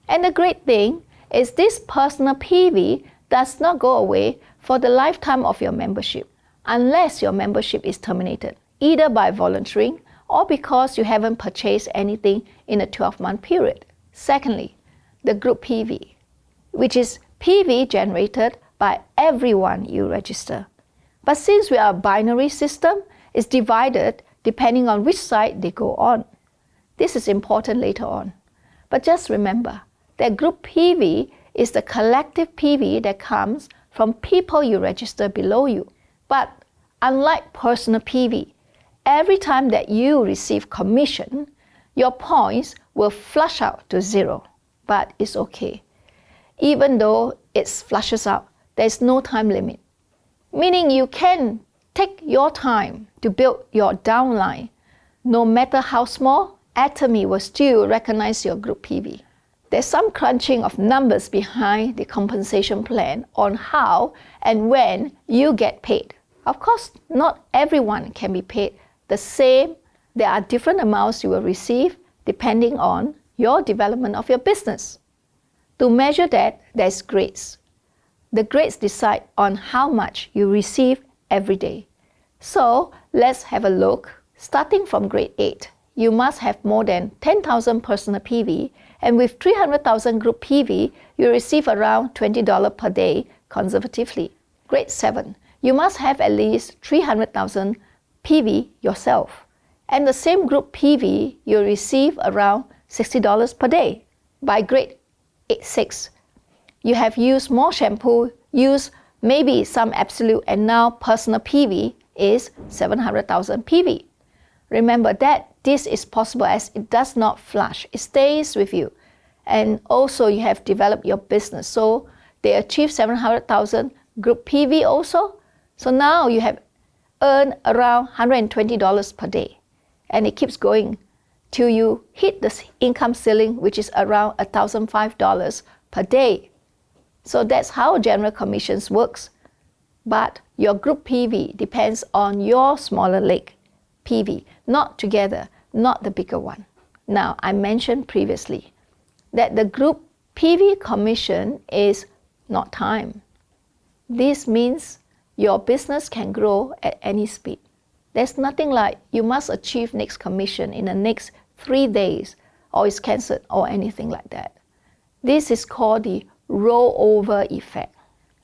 And the great thing is this personal PV does not go away for the lifetime of your membership, unless your membership is terminated, either by volunteering or because you haven't purchased anything in a 12-month period. Secondly, the group PV, which is PV generated by everyone you register. But since we are a binary system, it's divided depending on which side they go on. This is important later on. But just remember that group PV is the collective PV that comes from people you register below you. But unlike personal PV, every time that you receive commission, your points will flush out to zero. But it's okay. Even though it flushes out, there's no time limit. Meaning you can take your time to build your downline. No matter how small, Atomy will still recognize your group PV. There's some crunching of numbers behind the compensation plan on how and when you get paid. Of course, not everyone can be paid the same. There are different amounts you will receive depending on your development of your business. To measure that, there's grades. The grades decide on how much you receive every day. So let's have a look. Starting from grade 8, you must have more than 10,000 personal PV, and with 300,000 group PV, you receive around $20 per day conservatively. Grade 7, you must have at least 300,000 PV yourself, and the same group PV, you receive around $60 per day. By grade 6, you have used more shampoo, used maybe some absolute, and now personal PV is 700,000 PV. Remember that this is possible as it does not flush, it stays with you. And also you have developed your business, so they achieve 700,000 group PV also. So now you have earned around $120 per day, and it keeps going till you hit the income ceiling, which is around $1,005 per day. So that's how general commissions works. But your group PV depends on your smaller leg PV, not together, not the bigger one. Now, I mentioned previously that the group PV commission is not time. This means your business can grow at any speed. There's nothing like you must achieve next commission in the next 3 days or it's cancelled or anything like that. This is called the rollover effect.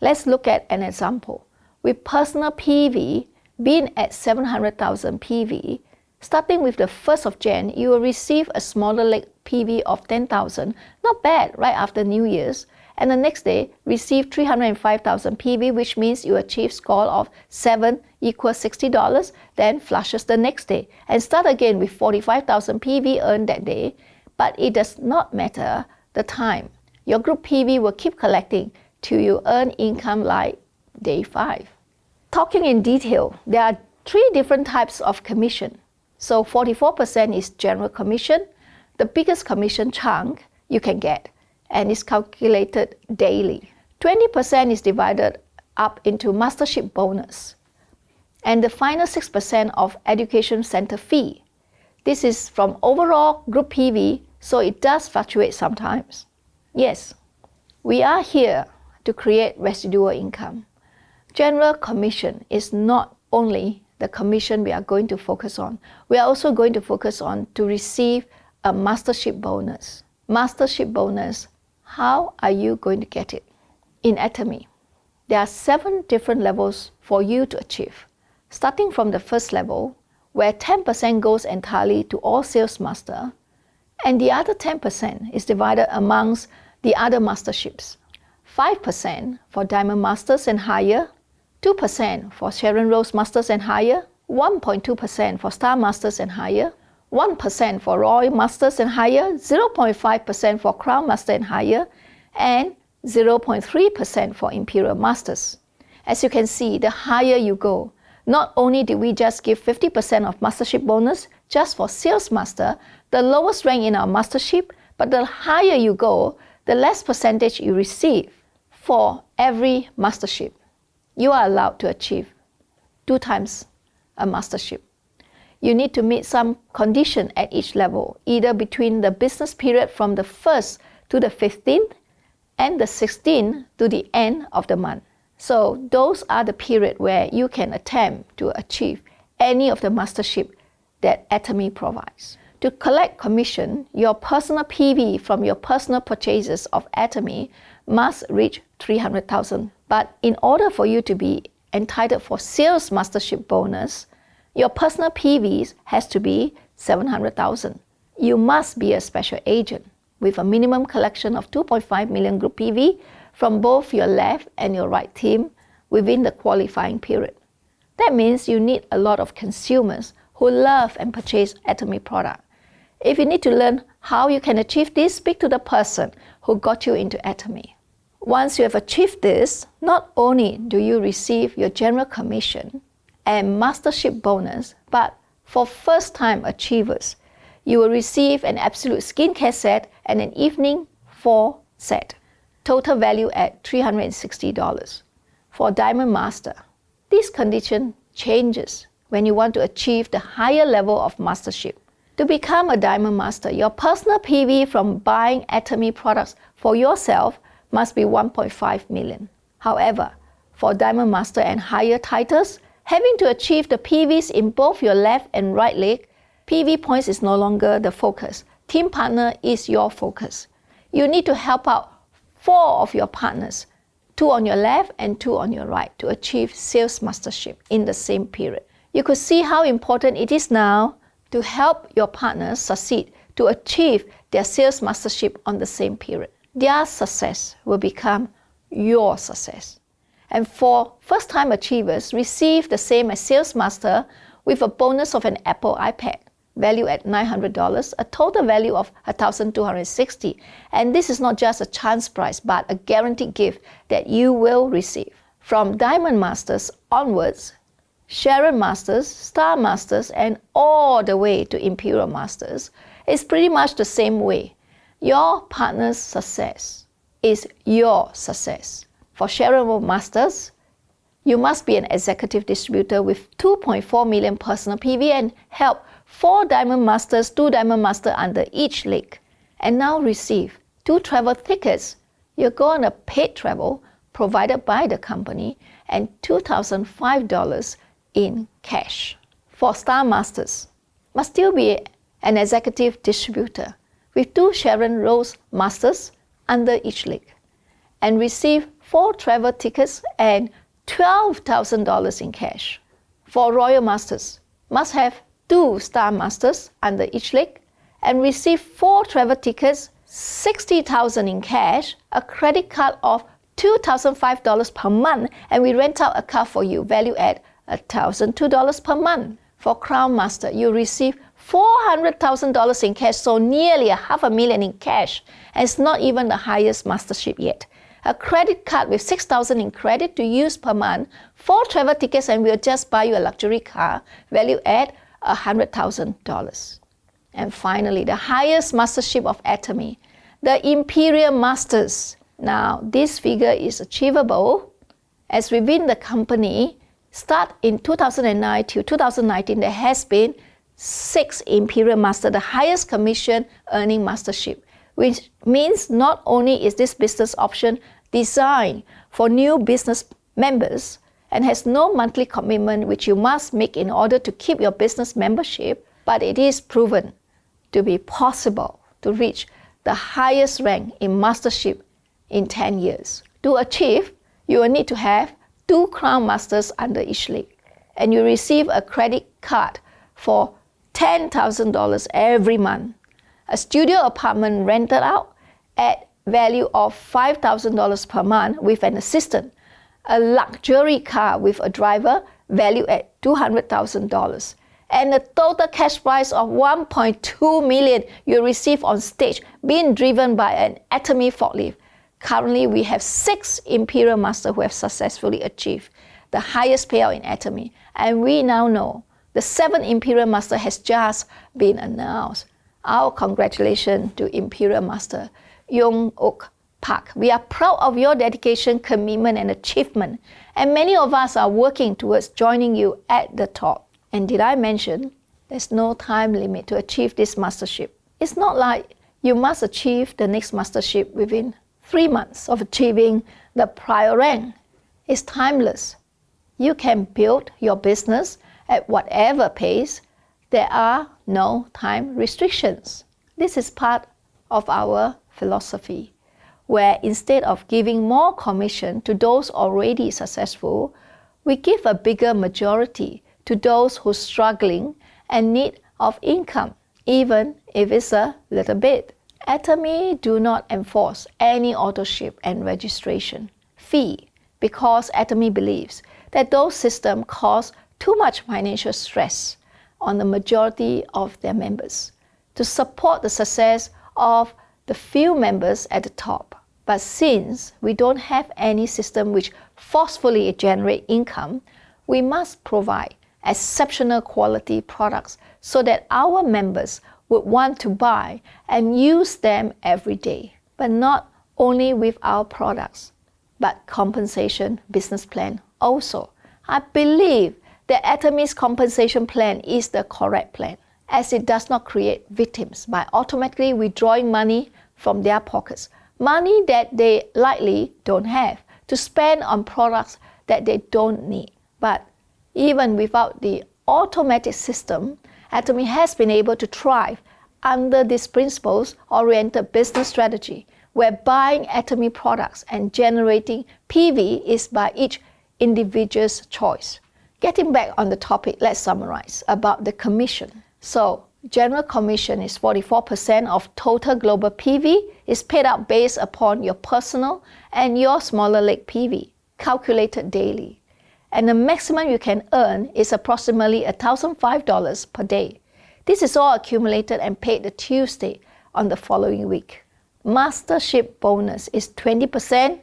Let's look at an example. With personal PV being at 700,000 PV, starting with the 1st of Jan, you will receive a smaller leg PV of 10,000. Not bad, right after New Year's. And the next day, receive 305,000 PV, which means you achieve score of 7 equals $60, then flushes the next day. And start again with 45,000 PV earned that day. But it does not matter the time. Your group PV will keep collecting till you earn income like day 5. Talking in detail, there are 3 different types of commission. So 44% is general commission, the biggest commission chunk you can get, and is calculated daily. 20% is divided up into mastership bonus, and the final 6% of education center fee. This is from overall group PV, so it does fluctuate sometimes. Yes, we are here to create residual income. General commission is not only the commission we are going to focus on. We are also going to focus on to receive a mastership bonus. Mastership bonus, how are you going to get it? In Atomy, there are 7 different levels for you to achieve. Starting from the first level, where 10% goes entirely to all sales master, and the other 10% is divided amongst the other masterships. 5% for Diamond Masters and higher, 2% for Sharon Rose Masters and higher, 1.2% for Star Masters and higher, 1% for Royal Masters and higher, 0.5% for Crown Master and higher, and 0.3% for Imperial Masters. As you can see, the higher you go, not only did we just give 50% of mastership bonus just for sales master, the lowest rank in our mastership, but the higher you go, the less percentage you receive. For every mastership, you are allowed to achieve 2 times a mastership. You need to meet some condition at each level, either between the business period from the 1st to the 15th and the 16th to the end of the month. So those are the period where you can attempt to achieve any of the mastership that Atomy provides. To collect commission, your personal PV from your personal purchases of Atomy must reach 300,000. But in order for you to be entitled for sales mastership bonus, your personal PVs has to be 700,000. You must be a special agent with a minimum collection of 2.5 million group PV from both your left and your right team within the qualifying period. That means you need a lot of consumers who love and purchase Atomy product. If you need to learn how you can achieve this, speak to the person who got you into Atomy. Once you have achieved this, not only do you receive your general commission and mastership bonus, but for first-time achievers, you will receive an absolute skincare set and an evening 4 set. Total value at $360. For Diamond Master, this condition changes when you want to achieve the higher level of mastership. To become a Diamond Master, your personal PV from buying Atomy products for yourself must be 1.5 million. However, for Diamond Master and higher titles, having to achieve the PVs in both your left and right leg, PV points is no longer the focus. Team partner is your focus. You need to help out 4 of your partners, 2 on your left and 2 on your right, to achieve sales mastership in the same period. You could see how important it is now to help your partners succeed to achieve their sales mastership on the same period. Their success will become your success. And for first-time achievers, receive the same as sales master with a bonus of an Apple iPad, value at $900, a total value of $1,260. And this is not just a chance prize, but a guaranteed gift that you will receive. From Diamond Masters onwards, Sharon Masters, Star Masters, and all the way to Imperial Masters, it's pretty much the same way. Your partner's success is your success. For Sharon Masters, you must be an executive distributor with 2.4 million personal PV and help 4 Diamond Masters, 2 Diamond Masters under each leg. And now receive 2 travel tickets. You go on a paid travel provided by the company and $2,005 in cash. For Star Masters, must still be an executive distributor with 2 Sharon Rose Masters under each leg and receive 4 travel tickets and $12,000 in cash. For Royal Masters, must have 2 Star Masters under each leg and receive 4 travel tickets, $60,000 in cash, a credit card of $2,005 per month, and we rent out a car for you, value at $1,002 per month. For Crown Master, you receive $400,000 in cash, so nearly $500,000 in cash, and it's not even the highest mastership yet. A credit card with $6,000 in credit to use per month, 4 travel tickets, and we'll just buy you a luxury car, value at $100,000. And finally, the highest mastership of Atomy, the Imperial Masters. Now, this figure is achievable as within the company, start in 2009 to 2019, there has been 6 Imperial Master, the highest commission earning mastership, which means not only is this business option designed for new business members and has no monthly commitment which you must make in order to keep your business membership, but it is proven to be possible to reach the highest rank in mastership in 10 years. To achieve, you will need to have 2 Crown Masters under each leg, and you receive a credit card for $10,000 every month, a studio apartment rented out at value of $5,000 per month with an assistant, a luxury car with a driver valued at $200,000, and a total cash prize of $1.2 million you receive on stage, being driven by an Atomy forklift. Currently, we have 6 Imperial Masters who have successfully achieved the highest payout in Atomy. And we now know the 7th Imperial Master has just been announced. Our congratulations to Imperial Master Yong-uk Park. We are proud of your dedication, commitment, and achievement. And many of us are working towards joining you at the top. And did I mention there's no time limit to achieve this mastership? It's not like you must achieve the next mastership within 3 months of achieving the prior rank. It's timeless. You can build your business at whatever pace. There are no time restrictions. This is part of our philosophy, where instead of giving more commission to those already successful, we give a bigger majority to those who are struggling and need of income, even if it's a little bit. Atomy do not enforce any authorship and registration fee because Atomy believes that those systems cause too much financial stress on the majority of their members to support the success of the few members at the top. But since we don't have any system which forcefully generate income, we must provide exceptional quality products so that our members would want to buy and use them every day. But not only with our products, but compensation business plan also. I believe that Atomy's compensation plan is the correct plan, as it does not create victims by automatically withdrawing money from their pockets, money that they likely don't have, to spend on products that they don't need. But even without the automatic system, Atomy has been able to thrive under this principles-oriented business strategy, where buying Atomy products and generating PV is by each individual's choice. Getting back on the topic, let's summarize about the commission. So, general commission is 44% of total global PV, is paid out based upon your personal and your smaller leg PV, calculated daily. And the maximum you can earn is approximately $1,005 per day. This is all accumulated and paid the Tuesday on the following week. Mastership bonus is 20%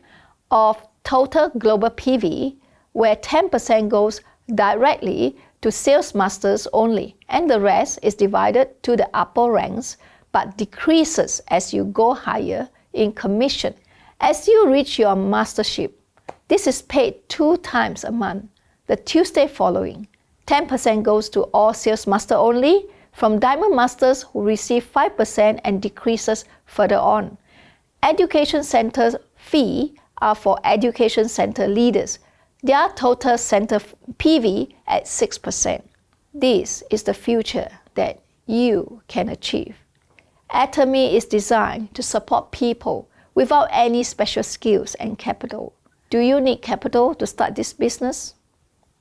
of total global PV, where 10% goes directly to sales masters only, and the rest is divided to the upper ranks, but decreases as you go higher in commission. As you reach your mastership, this is paid 2 times a month, the Tuesday following. 10% goes to all sales master only, from diamond masters who receive 5% and decreases further on. Education center fee are for education center leaders. Their total center PV at 6%. This is the future that you can achieve. Atomy is designed to support people without any special skills and capital. Do you need capital to start this business?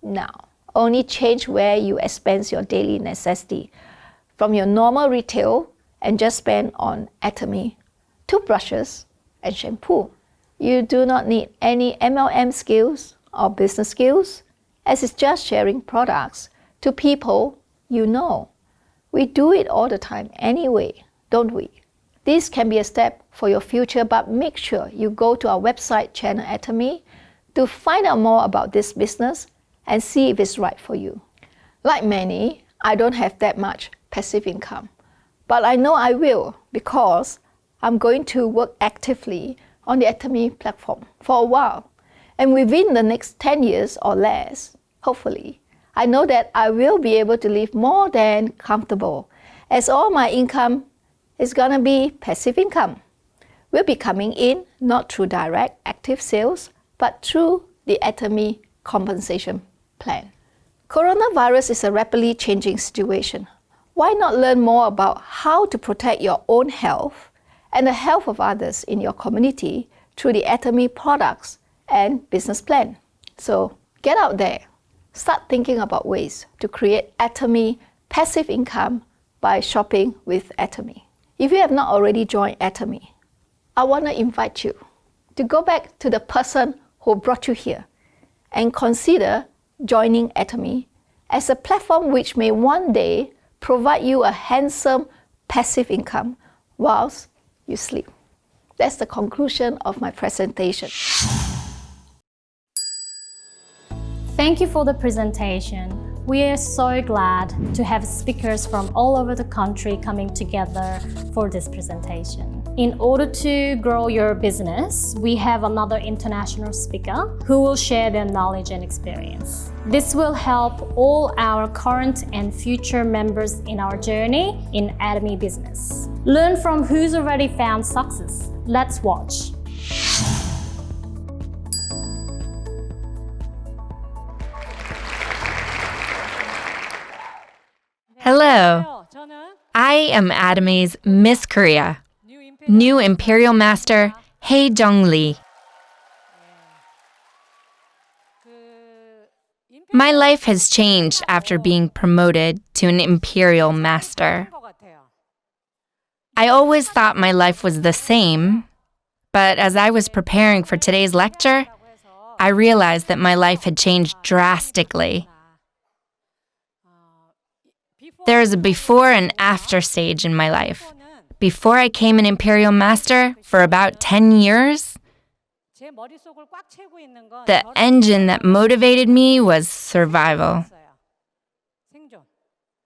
No. Only change where you expense your daily necessity from your normal retail and just spend on Atomy, toothbrushes, and shampoo. You do not need any MLM skills or business skills, as it's just sharing products to people you know. We do it all the time anyway, don't we? This can be a step for your future, but make sure you go to our website, Channel Atomy, to find out more about this business and see if it's right for you. Like many, I don't have that much passive income, but I know I will because I'm going to work actively on the Atomy platform for a while. And within the next 10 years or less, hopefully, I know that I will be able to live more than comfortable, as all my income is gonna be passive income. Will be coming in not through direct active sales, but through the Atomy compensation plan. Coronavirus is a rapidly changing situation. Why not learn more about how to protect your own health and the health of others in your community through the Atomy products and business plan? So get out there. Start thinking about ways to create Atomy passive income by shopping with Atomy. If you have not already joined Atomy, I want to invite you to go back to the person who brought you here and consider joining Atomy as a platform which may one day provide you a handsome passive income whilst you sleep. That's the conclusion of my presentation. Thank you for the presentation. We are so glad to have speakers from all over the country coming together for this presentation. In order to grow your business, we have another international speaker who will share their knowledge and experience. This will help all our current and future members in our journey in Atomy business. Learn from who's already found success. Let's watch. Hello, I am Atomy's Miss Korea, new Imperial Master Hye-Jeong Lee. My life has changed after being promoted to an Imperial Master. I always thought my life was the same, but as I was preparing for today's lecture, I realized that my life had changed drastically. There is a before and after stage in my life. Before I became an Imperial Master, for about 10 years, the engine that motivated me was survival.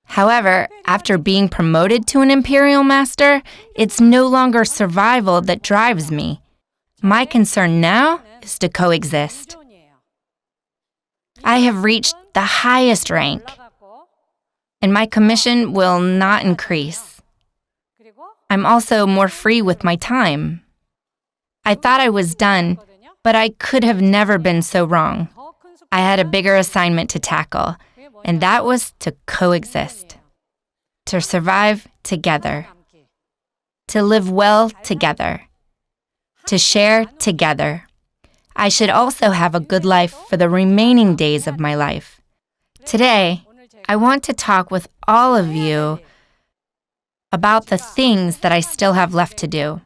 However, after being promoted to an Imperial Master, it's no longer survival that drives me. My concern now is to coexist. I have reached the highest rank, and my commission will not increase. I'm also more free with my time. I thought I was done, but I could have never been so wrong. I had a bigger assignment to tackle, and that was to coexist, to survive together, to live well together, to share together. I should also have a good life for the remaining days of my life. Today, I want to talk with all of you about the things that I still have left to do.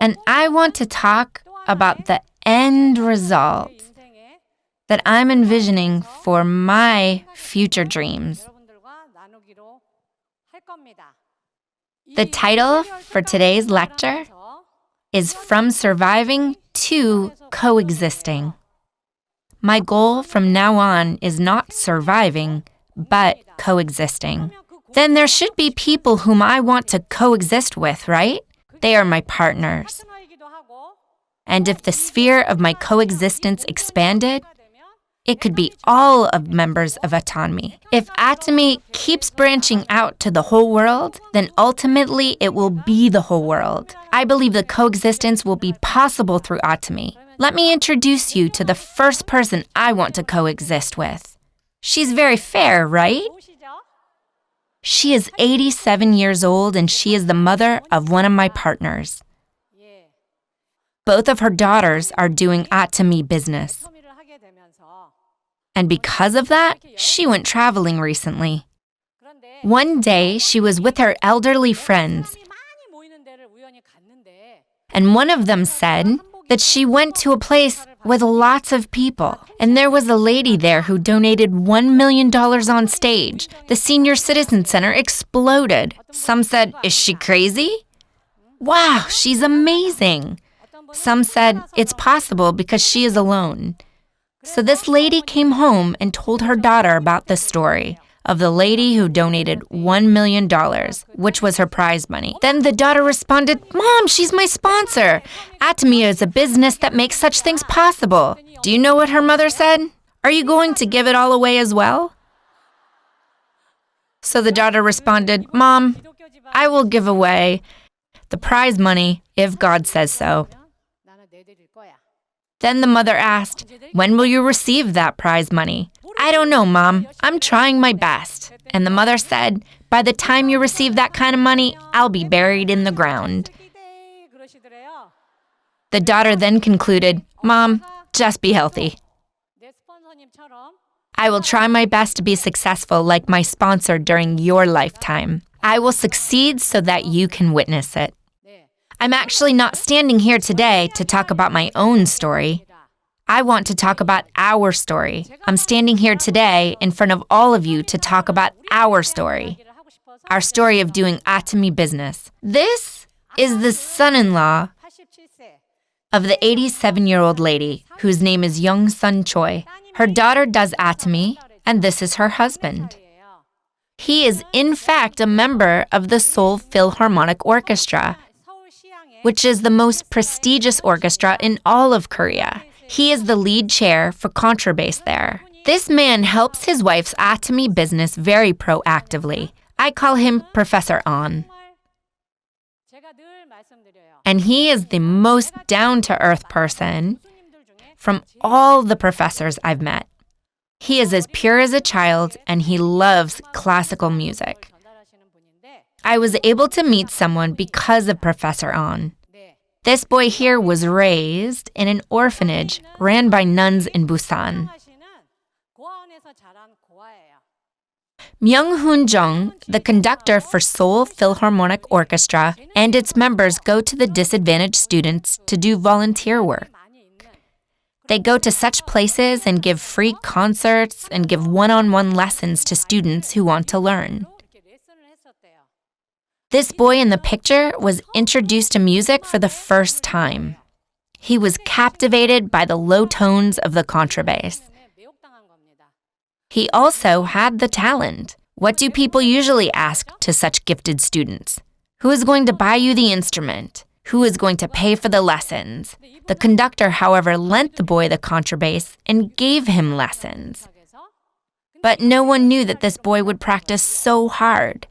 And I want to talk about the end result that I'm envisioning for my future dreams. The title for today's lecture is From Surviving to Coexisting. My goal from now on is not surviving, but coexisting. Then there should be people whom I want to coexist with, right? They are my partners. And if the sphere of my coexistence expanded, it could be all of members of Atomy. If Atomy keeps branching out to the whole world, then ultimately it will be the whole world. I believe the coexistence will be possible through Atomy. Let me introduce you to the first person I want to coexist with. She's very fair, right? She is 87 years old and she is the mother of one of my partners. Both of her daughters are doing Atomy business. And because of that, she went traveling recently. One day, she was with her elderly friends, and one of them said that she went to a place with lots of people, and there was a lady there who donated $1 million on stage. The Senior Citizen Center exploded. Some said, "Is she crazy?" "Wow, she's amazing." Some said, "It's possible because she is alone." So this lady came home and told her daughter about the story of the lady who donated $1 million, which was her prize money. Then the daughter responded, "Mom, she's my sponsor. Atomy is a business that makes such things possible." Do you know what her mother said? "Are you going to give it all away as well?" So the daughter responded, "Mom, I will give away the prize money if God says so." Then the mother asked, "When will you receive that prize money?" "I don't know, Mom. I'm trying my best." And the mother said, "By the time you receive that kind of money, I'll be buried in the ground." The daughter then concluded, "Mom, just be healthy. I will try my best to be successful like my sponsor during your lifetime. I will succeed so that you can witness it." I'm actually not standing here today to talk about my own story. I want to talk about our story. I'm standing here today in front of all of you to talk about our story of doing Atomy business. This is the son-in-law of the 87-year-old lady whose name is Young Sun Choi. Her daughter does Atomy, and this is her husband. He is, in fact, a member of the Seoul Philharmonic Orchestra, which is the most prestigious orchestra in all of Korea. He is the lead chair for contrabass there. This man helps his wife's Atomy business very proactively. I call him Professor An. And he is the most down-to-earth person from all the professors I've met. He is as pure as a child, and he loves classical music. I was able to meet someone because of Professor An. This boy here was raised in an orphanage ran by nuns in Busan. Hye-Jeong, the conductor for Seoul Philharmonic Orchestra, and its members go to the disadvantaged students to do volunteer work. They go to such places and give free concerts and give one-on-one lessons to students who want to learn. This boy in the picture was introduced to music for the first time. He was captivated by the low tones of the contrabass. He also had the talent. What do people usually ask to such gifted students? Who is going to buy you the instrument? Who is going to pay for the lessons? The conductor, however, lent the boy the contrabass and gave him lessons. But no one knew that this boy would practice so hard.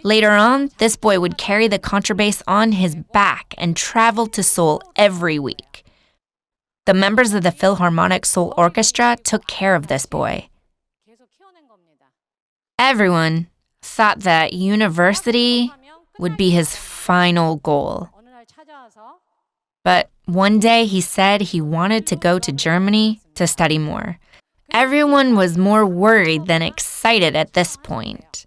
Later on, this boy would carry the contrabass on his back and travel to Seoul every week. The members of the Philharmonic Seoul Orchestra took care of this boy. Everyone thought that university would be his final goal. But one day he said he wanted to go to Germany to study more. Everyone was more worried than excited at this point.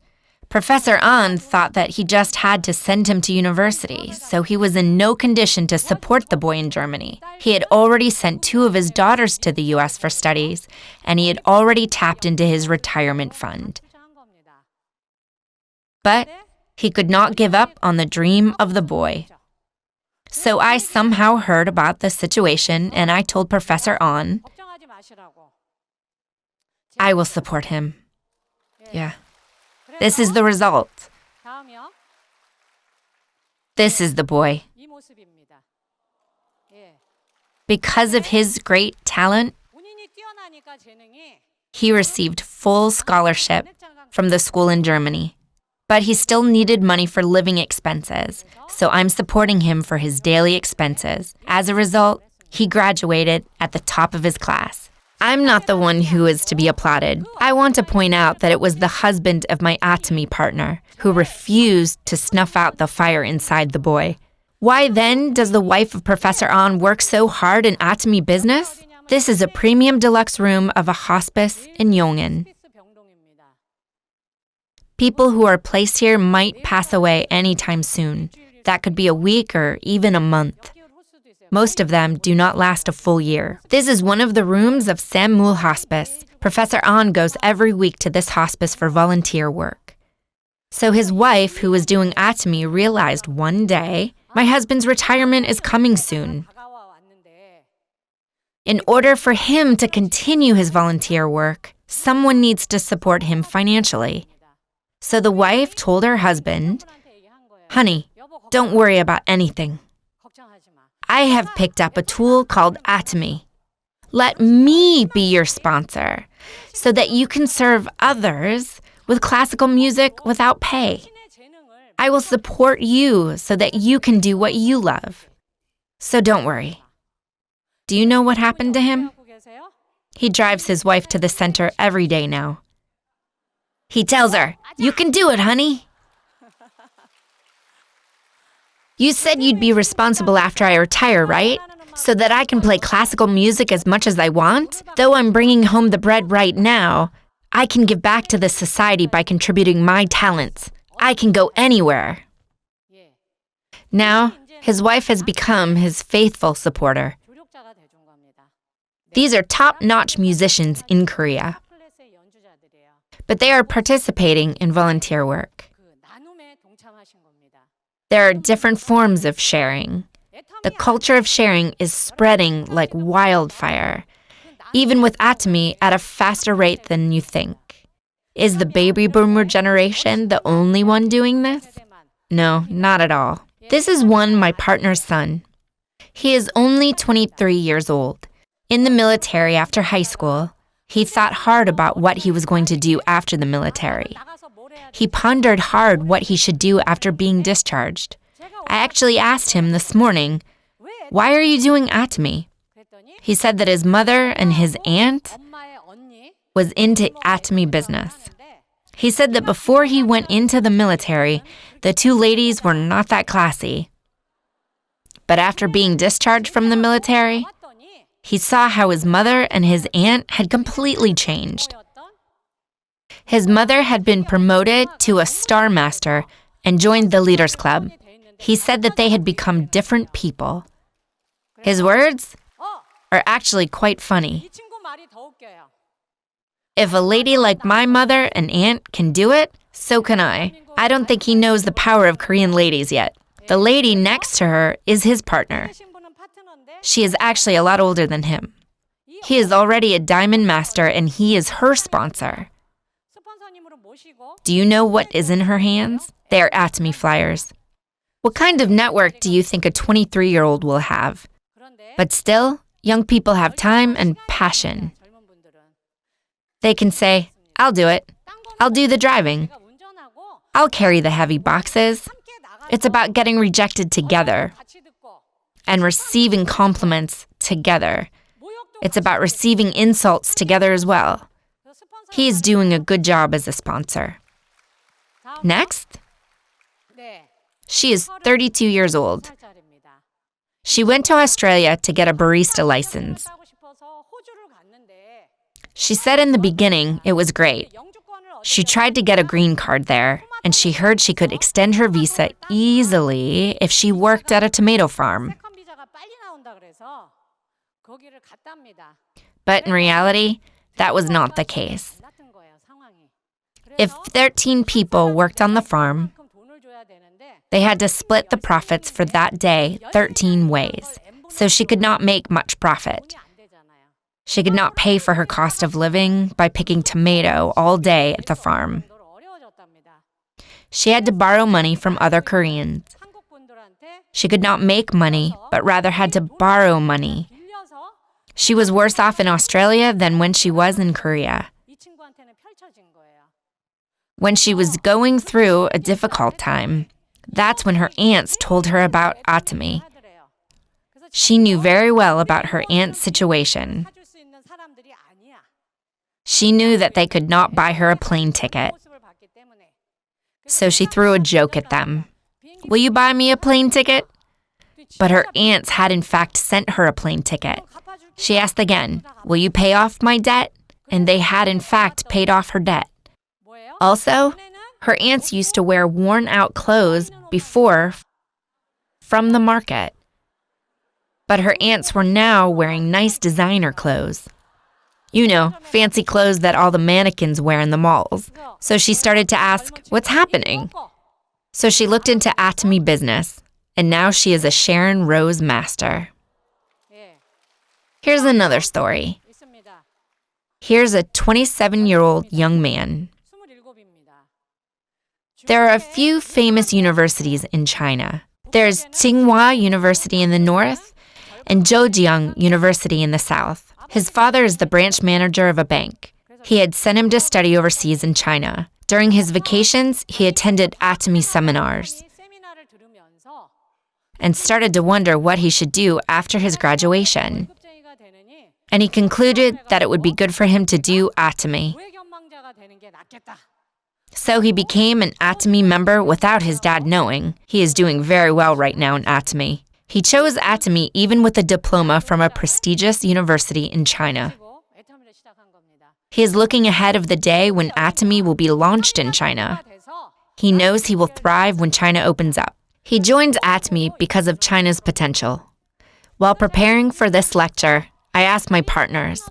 Professor An thought that he just had to send him to university, so he was in no condition to support the boy in Germany. He had already sent 2 of his daughters to the US for studies, and he had already tapped into his retirement fund. But he could not give up on the dream of the boy. So I somehow heard about the situation, and I told Professor An, I will support him. Yeah. This is the result. This is the boy. Because of his great talent, he received full scholarship from the school in Germany. But he still needed money for living expenses, so I'm supporting him for his daily expenses. As a result, he graduated at the top of his class. I'm not the one who is to be applauded. I want to point out that it was the husband of my Atomy partner who refused to snuff out the fire inside the boy. Why then does the wife of Professor An work so hard in Atomy business? This is a premium deluxe room of a hospice in Yongin. People who are placed here might pass away anytime soon. That could be a week or even a month. Most of them do not last a full year. This is one of the rooms of Sammul Hospice. Professor An goes every week to this hospice for volunteer work. So his wife, who was doing Atomy, realized one day, my husband's retirement is coming soon. In order for him to continue his volunteer work, someone needs to support him financially. So the wife told her husband, honey, don't worry about anything. I have picked up a tool called Atomy. Let me be your sponsor so that you can serve others with classical music without pay. I will support you so that you can do what you love. So don't worry. Do you know what happened to him? He drives his wife to the center every day now. He tells her, you can do it, honey. You said you'd be responsible after I retire, right? So that I can play classical music as much as I want? Though I'm bringing home the bread right now, I can give back to the society by contributing my talents. I can go anywhere. Now, his wife has become his faithful supporter. These are top-notch musicians in Korea. But they are participating in volunteer work. There are different forms of sharing. The culture of sharing is spreading like wildfire, even with Atomy at a faster rate than you think. Is the baby boomer generation the only one doing this? No, not at all. This is my partner's son. He is only 23 years old. In the military after high school, he thought hard about what he was going to do after the military. He pondered hard what he should do after being discharged. I actually asked him this morning, "Why are you doing Atomy?" He said that his mother and his aunt was into Atomy business. He said that before he went into the military, the two ladies were not that classy. But after being discharged from the military, he saw how his mother and his aunt had completely changed. His mother had been promoted to a Star Master and joined the Leaders Club. He said that they had become different people. His words are actually quite funny. If a lady like my mother and aunt can do it, so can I. I don't think he knows the power of Korean ladies yet. The lady next to her is his partner. She is actually a lot older than him. He is already a Diamond Master and he is her sponsor. Do you know what is in her hands? They are Atomy flyers. What kind of network do you think a 23-year-old will have? But still, young people have time and passion. They can say, "I'll do it. I'll do the driving. I'll carry the heavy boxes." It's about getting rejected together and receiving compliments together. It's about receiving insults together as well. He is doing a good job as a sponsor. Next, she is 32 years old. She went to Australia to get a barista license. She said in the beginning it was great. She tried to get a green card there, and she heard she could extend her visa easily if she worked at a tomato farm. But in reality, that was not the case. If 13 people worked on the farm, they had to split the profits for that day 13 ways, so she could not make much profit. She could not pay for her cost of living by picking tomato all day at the farm. She had to borrow money from other Koreans. She could not make money, but rather had to borrow money. She was worse off in Australia than when she was in Korea. When she was going through a difficult time, that's when her aunts told her about Atomy. She knew very well about her aunt's situation. She knew that they could not buy her a plane ticket. So she threw a joke at them. "Will you buy me a plane ticket?" But her aunts had in fact sent her a plane ticket. She asked again, "Will you pay off my debt?" And they had in fact paid off her debt. Also, her aunts used to wear worn-out clothes before from the market. But her aunts were now wearing nice designer clothes. You know, fancy clothes that all the mannequins wear in the malls. So she started to ask, "What's happening?" So she looked into Atomy business, and now she is a Sharon Rose Master. Here's another story. Here's a 27-year-old young man. There are a few famous universities in China. There's Tsinghua University in the north and Zhejiang University in the south. His father is the branch manager of a bank. He had sent him to study overseas in China. During his vacations, he attended Atomy seminars and started to wonder what he should do after his graduation. And he concluded that it would be good for him to do Atomy. So he became an Atomy member without his dad knowing. He is doing very well right now in Atomy. He chose Atomy even with a diploma from a prestigious university in China. He is looking ahead of the day when Atomy will be launched in China. He knows he will thrive when China opens up. He joins Atomy because of China's potential. While preparing for this lecture, I asked my partners.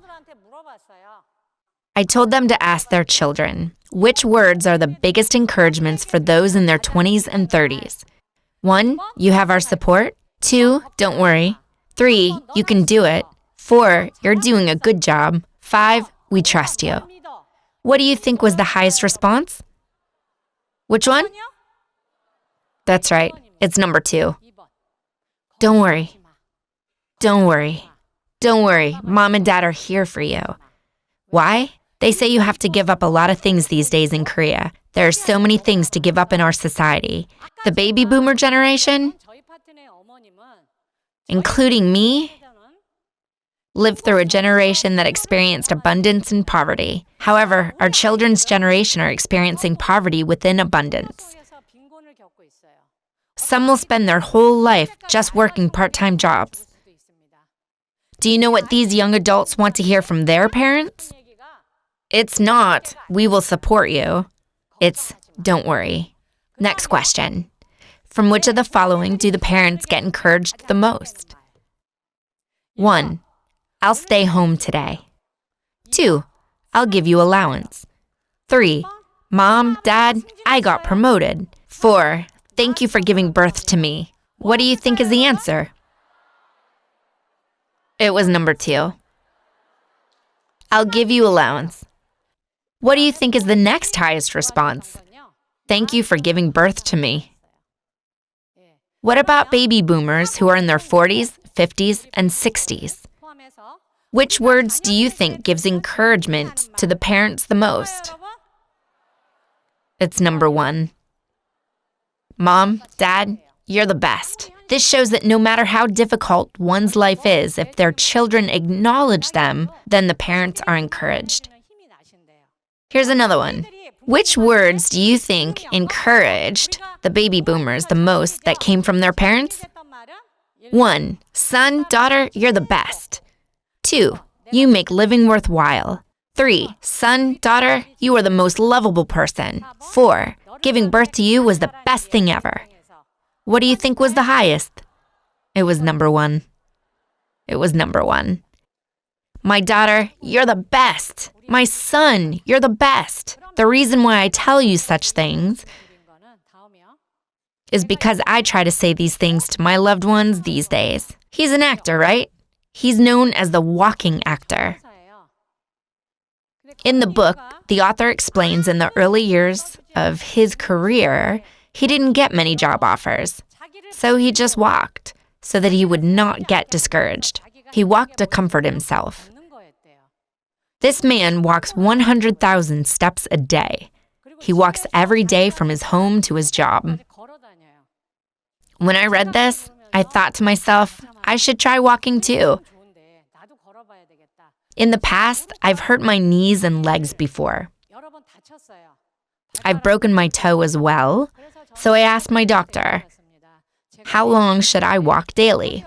I told them to ask their children, which words are the biggest encouragements for those in their 20s and 30s? 1, you have our support. 2, don't worry. 3, you can do it. 4, you're doing a good job. 5, we trust you. What do you think was the highest response? Which one? That's right. It's number 2. Don't worry. Don't worry. Don't worry. Mom and Dad are here for you. Why? They say you have to give up a lot of things these days in Korea. There are so many things to give up in our society. The baby boomer generation, including me, lived through a generation that experienced abundance and poverty. However, our children's generation are experiencing poverty within abundance. Some will spend their whole life just working part-time jobs. Do you know what these young adults want to hear from their parents? It's not, we will support you. It's, don't worry. Next question. From which of the following do the parents get encouraged the most? 1, I'll stay home today. 2, I'll give you allowance. 3, Mom, Dad, I got promoted. 4, thank you for giving birth to me. What do you think is the answer? It was number 2. I'll give you allowance. What do you think is the next highest response? Thank you for giving birth to me. What about baby boomers who are in their 40s, 50s, and 60s? Which words do you think gives encouragement to the parents the most? It's number 1. Mom, Dad, you're the best. This shows that no matter how difficult one's life is, if their children acknowledge them, then the parents are encouraged. Here's another one. Which words do you think encouraged the baby boomers the most that came from their parents? 1, son, daughter, you're the best. 2, you make living worthwhile. 3, son, daughter, you are the most lovable person. 4, giving birth to you was the best thing ever. What do you think was the highest? It was number 1. It was number 1. My daughter, you're the best. My son, you're the best. The reason why I tell you such things is because I try to say these things to my loved ones these days. He's an actor, right? He's known as the walking actor. In the book, the author explains in the early years of his career, he didn't get many job offers. So he just walked so that he would not get discouraged. He walked to comfort himself. This man walks 100,000 steps a day. He walks every day from his home to his job. When I read this, I thought to myself, I should try walking too. In the past, I've hurt my knees and legs before. I've broken my toe as well, so I asked my doctor, how long should I walk daily?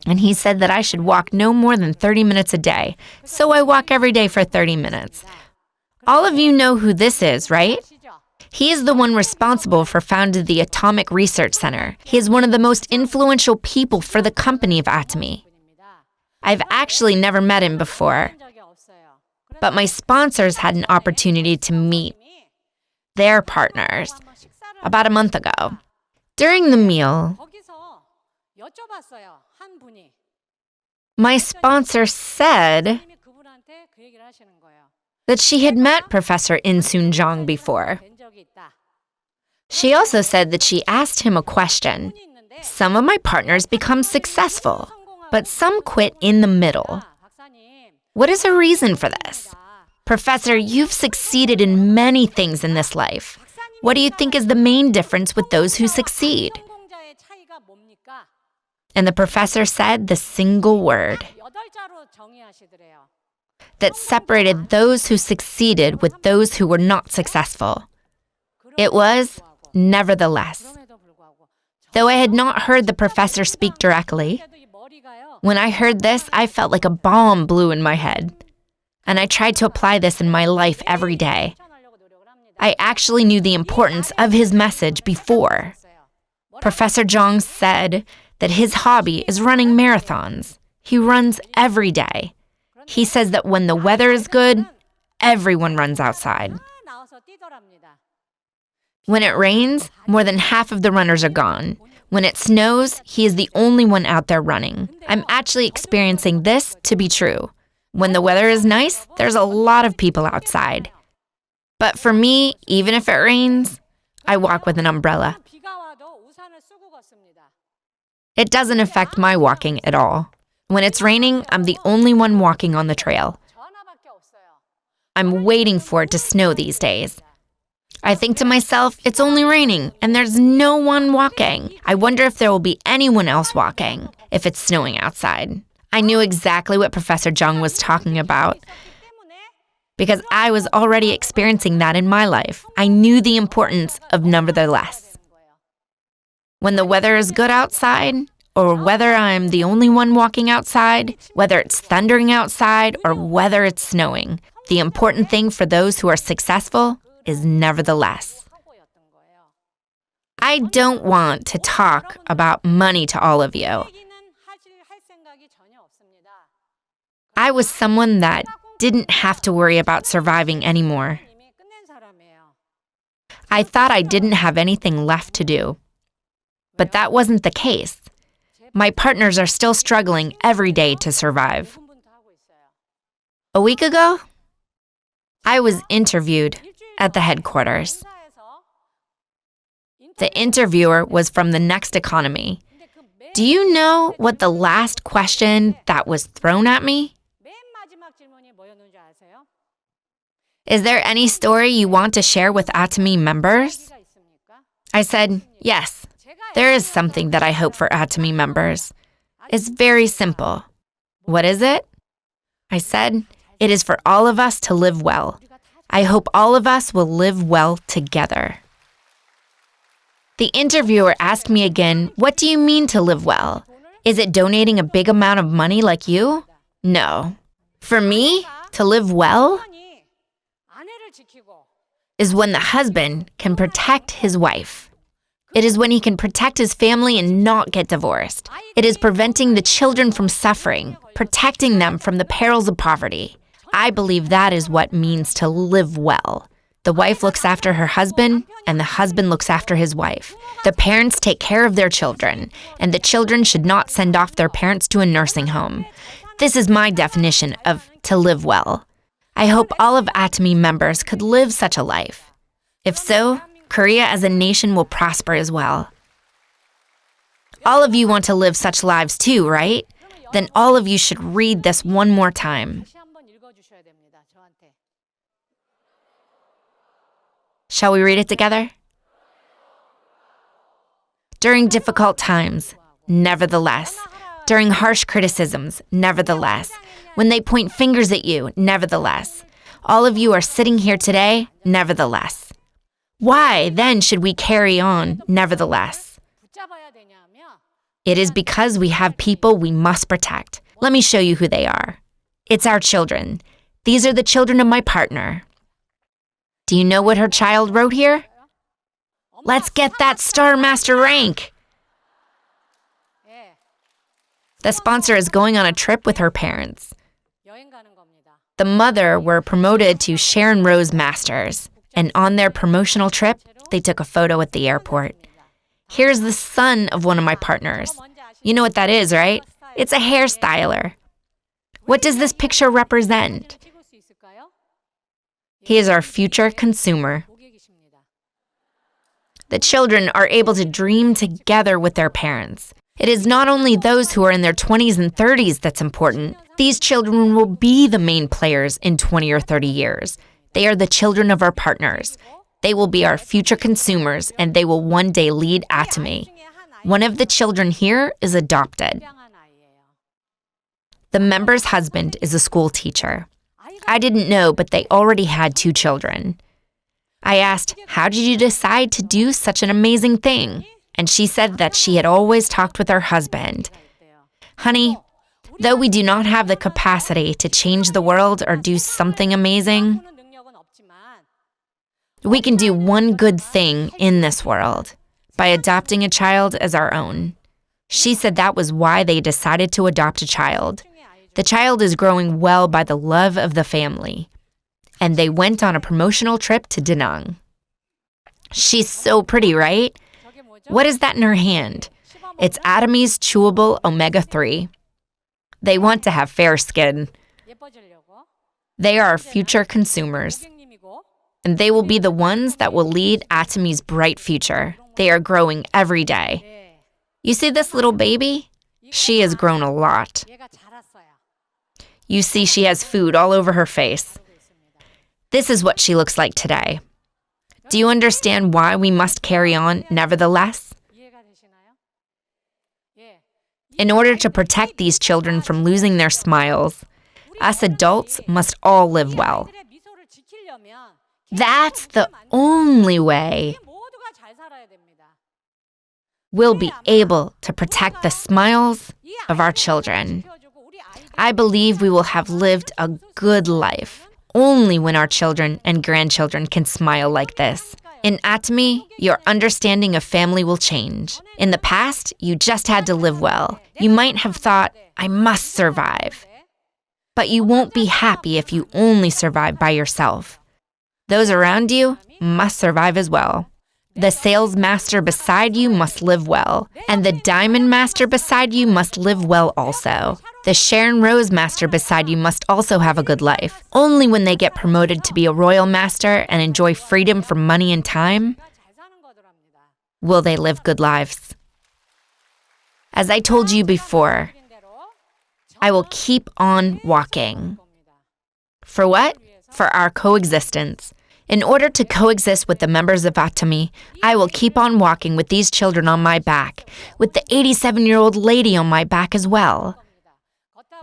And he said that I should walk no more than 30 minutes a day, so I walk every day for 30 minutes. All of you know who this is, right? He is the one responsible for founding the Atomic Research Center. He is one of the most influential people for the company of Atomy. I've actually never met him before, but my sponsors had an opportunity to meet their partners about a month ago. During the meal, my sponsor said that she had met Professor Hye-Jeong before. She also said that she asked him a question. Some of my partners become successful, but some quit in the middle. What is a reason for this? Professor, you've succeeded in many things in this life. What do you think is the main difference with those who succeed? And the professor said the single word that separated those who succeeded with those who were not successful. It was, nevertheless. Though I had not heard the professor speak directly, when I heard this, I felt like a bomb blew in my head. And I tried to apply this in my life every day. I actually knew the importance of his message before. Professor Jeong said that his hobby is running marathons. He runs every day. He says that when the weather is good, everyone runs outside. When it rains, more than half of the runners are gone. When it snows, he is the only one out there running. I'm actually experiencing this to be true. When the weather is nice, there's a lot of people outside. But for me, even if it rains, I walk with an umbrella. It doesn't affect my walking at all. When it's raining, I'm the only one walking on the trail. I'm waiting for it to snow these days. I think to myself, it's only raining and there's no one walking. I wonder if there will be anyone else walking if it's snowing outside. I knew exactly what Professor Jeong was talking about because I was already experiencing that in my life. I knew the importance of nevertheless. When the weather is good outside, or whether I'm the only one walking outside, whether it's thundering outside, or whether it's snowing, the important thing for those who are successful is nevertheless. I don't want to talk about money to all of you. I was someone that didn't have to worry about surviving anymore. I thought I didn't have anything left to do. But that wasn't the case. My partners are still struggling every day to survive. A week ago, I was interviewed at the headquarters. The interviewer was from the Next Economy. Do you know what the last question that was thrown at me? Is there any story you want to share with Atomy members? I said, yes, there is something that I hope for Atomy members. It's very simple. What is it? I said, it is for all of us to live well. I hope all of us will live well together. The interviewer asked me again, what do you mean to live well? Is it donating a big amount of money like you? No. For me, to live well is when the husband can protect his wife. It is when he can protect his family and not get divorced. It is preventing the children from suffering, protecting them from the perils of poverty. I believe that is what means to live well. The wife looks after her husband, and the husband looks after his wife. The parents take care of their children, and the children should not send off their parents to a nursing home. This is my definition of to live well. I hope all of Atomy members could live such a life. If so, Korea as a nation will prosper as well. All of you want to live such lives too, right? Then all of you should read this one more time. Shall we read it together? During difficult times, nevertheless. During harsh criticisms, nevertheless. When they point fingers at you, nevertheless. All of you are sitting here today, nevertheless. Why then should we carry on, nevertheless? It is because we have people we must protect. Let me show you who they are. It's our children. These are the children of my partner. Do you know what her child wrote here? Let's get that Star Master rank. The sponsor is going on a trip with her parents. The mother were promoted to Sharon Rose Masters, and on their promotional trip, they took a photo at the airport. Here's the son of one of my partners. You know what that is, right? It's a hairstyler. What does this picture represent? He is our future consumer. The children are able to dream together with their parents. It is not only those who are in their 20s and 30s that's important. These children will be the main players in 20 or 30 years. They are the children of our partners. They will be our future consumers, and they will one day lead Atomy. One of the children here is adopted. The member's husband is a school teacher. I didn't know, but they already had 2 children. I asked, how did you decide to do such an amazing thing? And she said that she had always talked with her husband. Honey, though we do not have the capacity to change the world or do something amazing, we can do one good thing in this world by adopting a child as our own. She said that was why they decided to adopt a child. The child is growing well by the love of the family. And they went on a promotional trip to Da Nang. She's so pretty, right? What is that in her hand? It's Atomy's chewable omega-3. They want to have fair skin. They are our future consumers. And they will be the ones that will lead Atomy's bright future. They are growing every day. You see this little baby? She has grown a lot. You see she has food all over her face. This is what she looks like today. Do you understand why we must carry on nevertheless? In order to protect these children from losing their smiles, us adults must all live well. That's the only way we'll be able to protect the smiles of our children. I believe we will have lived a good life only when our children and grandchildren can smile like this. In Atomy, your understanding of family will change. In the past, you just had to live well. You might have thought, I must survive. But you won't be happy if you only survive by yourself. Those around you must survive as well. The sales master beside you must live well, and the diamond master beside you must live well also. The Sharon Rose master beside you must also have a good life. Only when they get promoted to be a royal master and enjoy freedom from money and time will they live good lives. As I told you before, I will keep on walking. For what? For our coexistence. In order to coexist with the members of Atomy, I will keep on walking with these children on my back, with the 87-year-old lady on my back as well.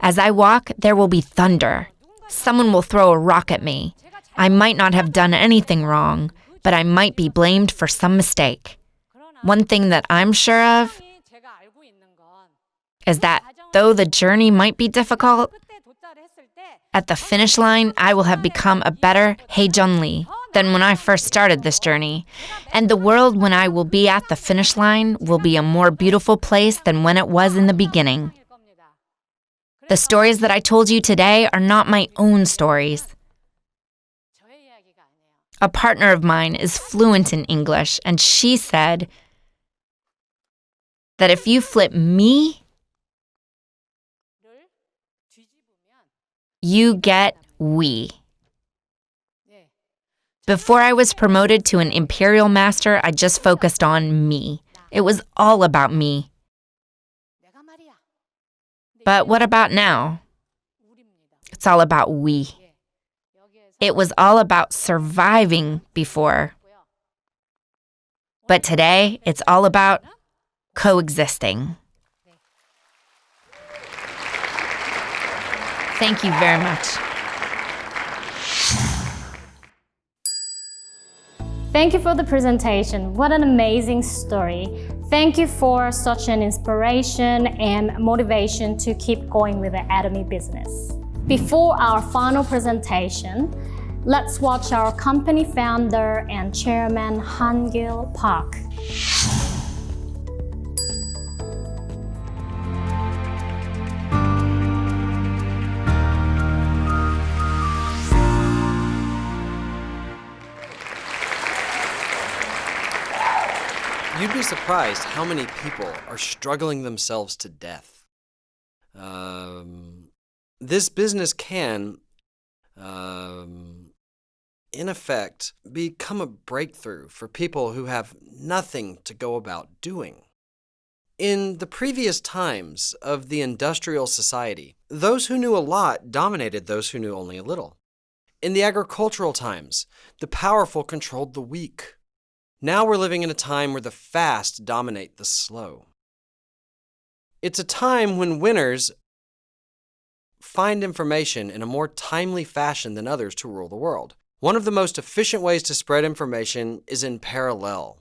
As I walk, there will be thunder. Someone will throw a rock at me. I might not have done anything wrong, but I might be blamed for some mistake. One thing that I'm sure of is that though the journey might be difficult, at the finish line, I will have become a better Hye-Jeong Lee than when I first started this journey. And the world when I will be at the finish line will be a more beautiful place than when it was in the beginning. The stories that I told you today are not my own stories. A partner of mine is fluent in English, and she said that if you flip me, you get we. Before I was promoted to an Imperial master, I just focused on me. It was all about me. But what about now? It's all about we. It was all about surviving before. But today, it's all about coexisting. Thank you very much. Thank you for the presentation. What an amazing story. Thank you for such an inspiration and motivation to keep going with the Atomy business. Before our final presentation, let's watch our company founder and chairman Han-gil Park. You'd be surprised how many people are struggling themselves to death. This business can, in effect, become a breakthrough for people who have nothing to go about doing. In the previous times of the industrial society, those who knew a lot dominated those who knew only a little. In the agricultural times, the powerful controlled the weak. Now we're living in a time where the fast dominate the slow. It's a time when winners find information in a more timely fashion than others to rule the world. One of the most efficient ways to spread information is in parallel.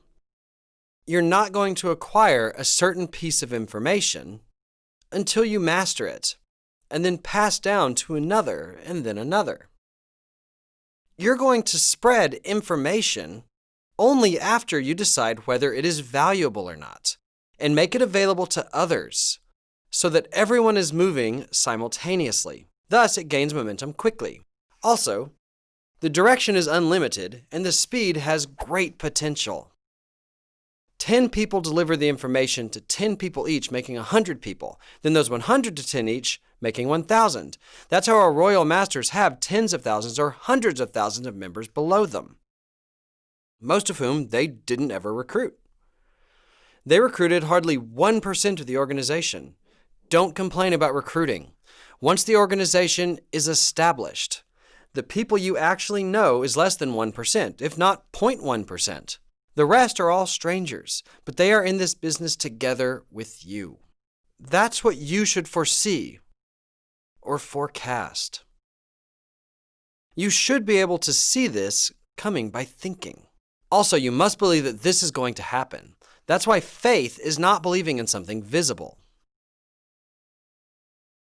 You're not going to acquire a certain piece of information until you master it, and then pass down to another and then another. You're going to spread information only after you decide whether it is valuable or not, and make it available to others so that everyone is moving simultaneously. Thus, it gains momentum quickly. Also, The direction is unlimited, and the speed has great potential. 10 people deliver the information to 10 people each, making 100 people. Then those 100 to 10 each, making 1,000. That's how our royal masters have tens of thousands or hundreds of thousands of members below them, most of whom they didn't ever recruit. They recruited hardly 1% of the organization. Don't complain about recruiting. Once the organization is established, the people you actually know is less than 1%, if not 0.1%. The rest are all strangers, but they are in this business together with you. That's what you should foresee or forecast. You should be able to see this coming by thinking. Also, you must believe that this is going to happen. That's why faith is not believing in something visible.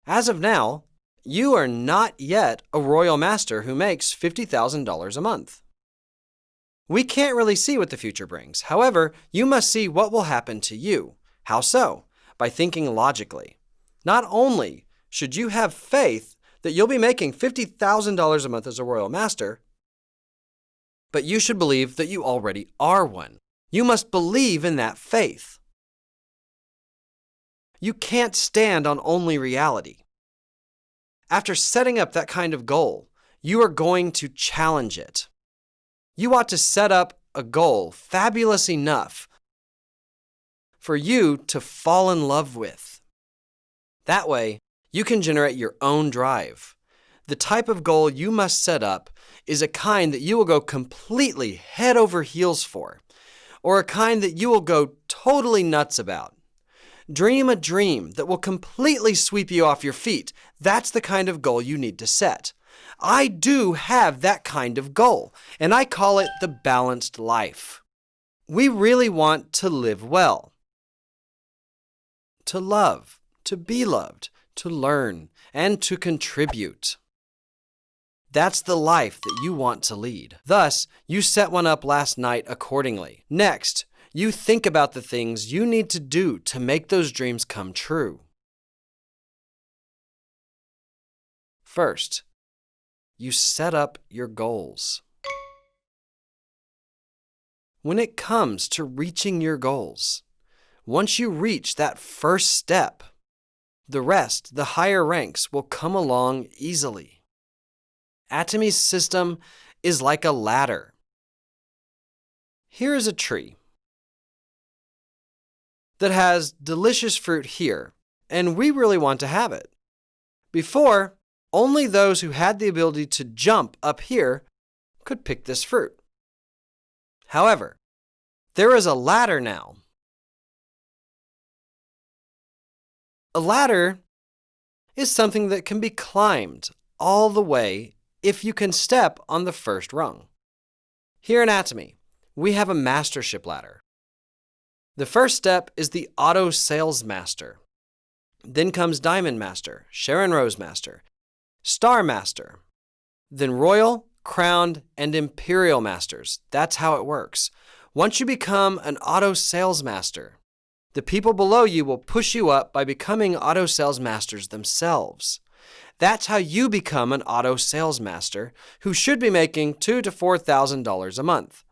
As of now, you are not yet a royal master who makes $50,000 a month. We can't really see what the future brings. However, you must see what will happen to you. How so? By thinking logically. Not only should you have faith that you'll be making $50,000 a month as a royal master, but you should believe that you already are one. You must believe in that faith. You can't stand on only reality. After setting up that kind of goal, you are going to challenge it. You ought to set up a goal fabulous enough for you to fall in love with. That way, you can generate your own drive. The type of goal you must set up is a kind that you will go completely head over heels for, or a kind that you will go totally nuts about. Dream a dream that will completely sweep you off your feet. That's the kind of goal you need to set. I do have that kind of goal, and I call it the balanced life. We really want to live well, to love, to be loved, to learn, and to contribute. That's the life that you want to lead. Thus, you set one up last night accordingly. Next, you think about the things you need to do to make those dreams come true. First, you set up your goals. When it comes to reaching your goals, once you reach that first step, the rest, the higher ranks, will come along easily. Atomy's system is like a ladder. Here is a tree that has delicious fruit here, and we really want to have it. Before, only those who had the ability to jump up here could pick this fruit. However, there is a ladder now. A ladder is something that can be climbed all the way if you can step on the first rung. Here in Atomy, we have a mastership ladder. The first step is the Auto Sales Master. Then comes Diamond Master, Sharon Rose Master, Star Master, then Royal, Crowned, and Imperial Masters. That's how it works. Once you become an Auto Sales Master, the people below you will push you up by becoming Auto Sales Masters themselves. That's how you become an Auto Sales Master who should be making $2,000 to $4,000 a month.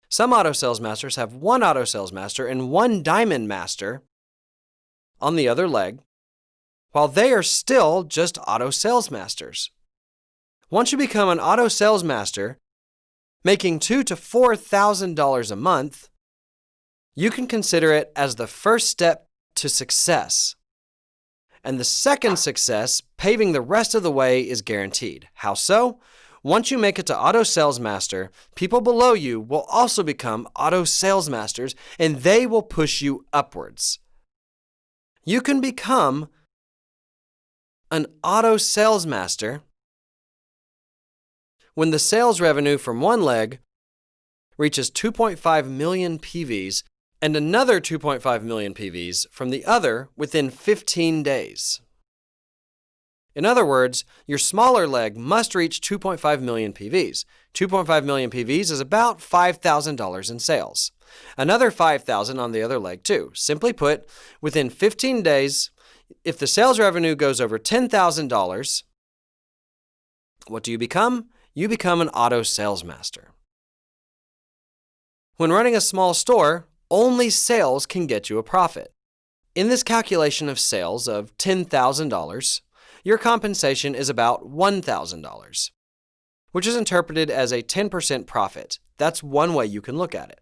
Some Auto Sales Masters have one Auto Sales Master and one Diamond Master on the other leg, while they are still just Auto Sales Masters. Once you become an Auto Sales Master, making $2,000 to $4,000 a month, you can consider it as the first step to success. And the second success, paving the rest of the way, is guaranteed. How so? Once you make it to Auto Sales Master, people below you will also become Auto Sales Masters, and they will push you upwards. You can become an Auto Sales Master when the sales revenue from one leg reaches 2.5 million PVs and another 2.5 million PVs from the other within 15 days. In other words, your smaller leg must reach 2.5 million PVs. 2.5 million PVs is about $5,000 in sales. Another 5,000 on the other leg too. Simply put, within 15 days, if the sales revenue goes over $10,000, What do you become? You become an auto sales master. When running a small store, only sales can get you a profit. In this calculation of sales of $10,000, your compensation is about $1,000, which is interpreted as a 10% profit. That's one way you can look at it.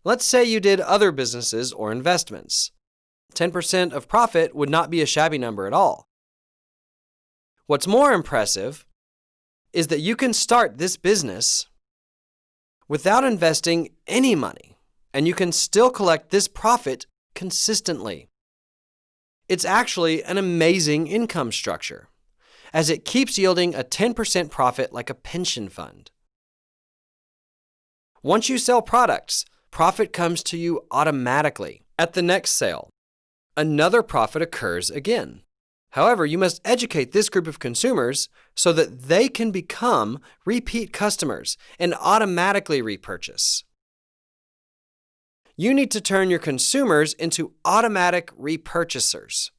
Let's say you did other businesses or investments. 10% of profit would not be a shabby number at all. What's more impressive is that you can start this business without investing any money, and you can still collect this profit consistently. It's actually an amazing income structure, as it keeps yielding a 10% profit like a pension fund. Once you sell products, profit comes to you automatically. At the next sale, another profit occurs again. However, you must educate this group of consumers so that they can become repeat customers and automatically repurchase. You need to turn your consumers into automatic repurchasers.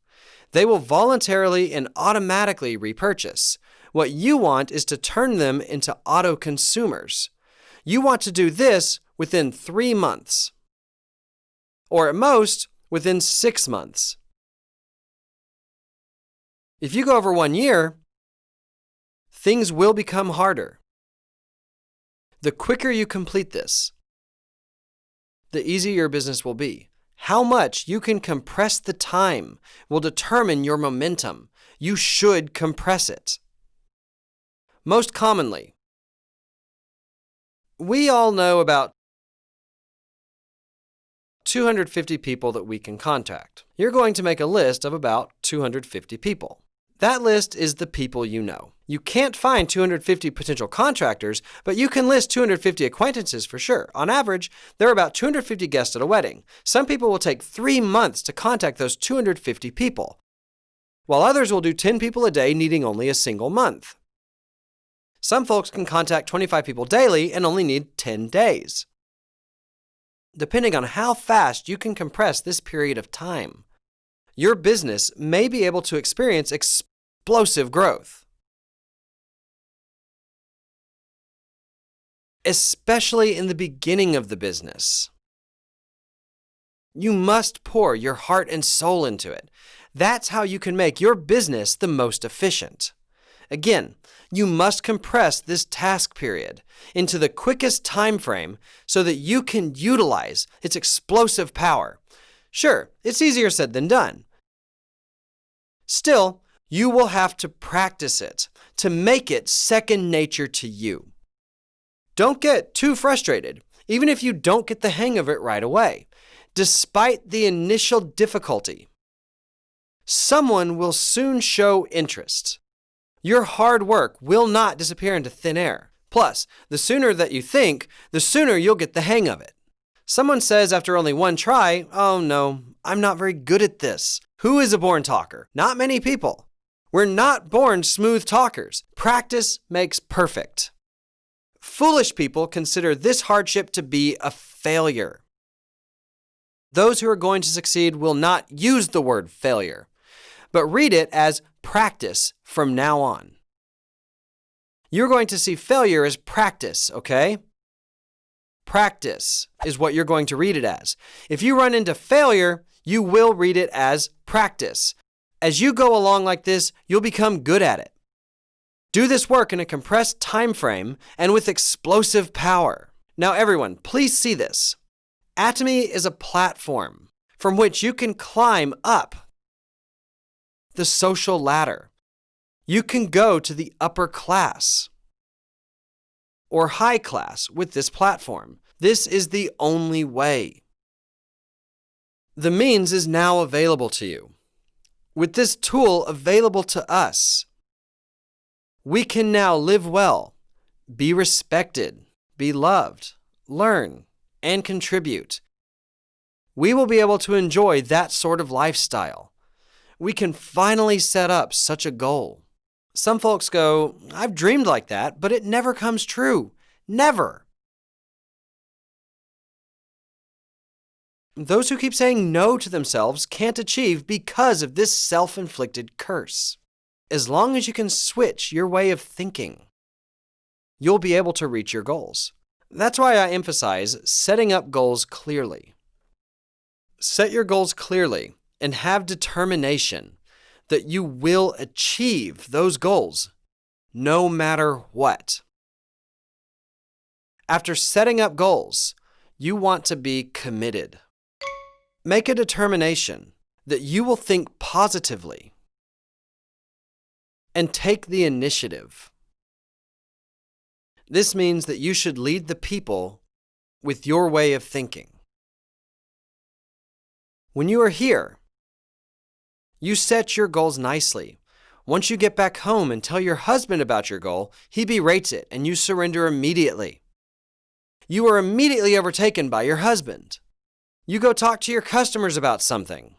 They will voluntarily and automatically repurchase. What you want is to turn them into auto consumers. You want to do this within 3 months, or at most, within 6 months. If you go over 1 year, things will become harder. The quicker you complete this, the easier your business will be. How much you can compress the time will determine your momentum. You should compress it. Most commonly, we all know about 250 people that we can contact. You're going to make a list of about 250 people. That list is the people you know. You can't find 250 potential contractors, but you can list 250 acquaintances for sure. On average, there are about 250 guests at a wedding. Some people will take 3 months to contact those 250 people, while others will do 10 people a day needing only a single month. Some folks can contact 25 people daily and only need 10 days. Depending on how fast you can compress this period of time, your business may be able to experience explosive growth. Especially in the beginning of the business. You must pour your heart and soul into it. That's how you can make your business the most efficient. Again, you must compress this task period into the quickest time frame so that you can utilize its explosive power. Sure, it's easier said than done. Still, you will have to practice it to make it second nature to you. Don't get too frustrated, even if you don't get the hang of it right away. Despite the initial difficulty, someone will soon show interest. Your hard work will not disappear into thin air. Plus, the sooner that you think, the sooner you'll get the hang of it. Someone says after only 1 try, "Oh no, I'm not very good at this." Who is a born talker? Not many people. We're not born smooth talkers. Practice makes perfect. Foolish people consider this hardship to be a failure. Those who are going to succeed will not use the word failure, but read it as practice from now on. You're going to see failure as practice, okay? Practice is what you're going to read it as. If you run into failure, you will read it as practice. As you go along like this, you'll become good at it. Do this work in a compressed time frame and with explosive power. Now everyone, please see this. Atomy is a platform from which you can climb up the social ladder. You can go to the upper class or high class with this platform. This is the only way. The means is now available to you. With this tool available to us, we can now live well, be respected, be loved, learn, and contribute. We will be able to enjoy that sort of lifestyle. We can finally set up such a goal. Some folks go, "I've dreamed like that, but it never comes true." Never. Those who keep saying no to themselves can't achieve because of this self-inflicted curse. as long as you can switch your way of thinking, you'll be able to reach your goals. That's why I emphasize setting up goals clearly. Set your goals clearly and have determination that you will achieve those goals no matter what. After setting up goals, you want to be committed. Make a determination that you will think positively and take the initiative. This means that you should lead the people with your way of thinking. When you are here, you set your goals nicely. Once you get back home and tell your husband about your goal, he berates it and you surrender immediately. You are immediately overtaken by your husband. You go talk to your customers about something.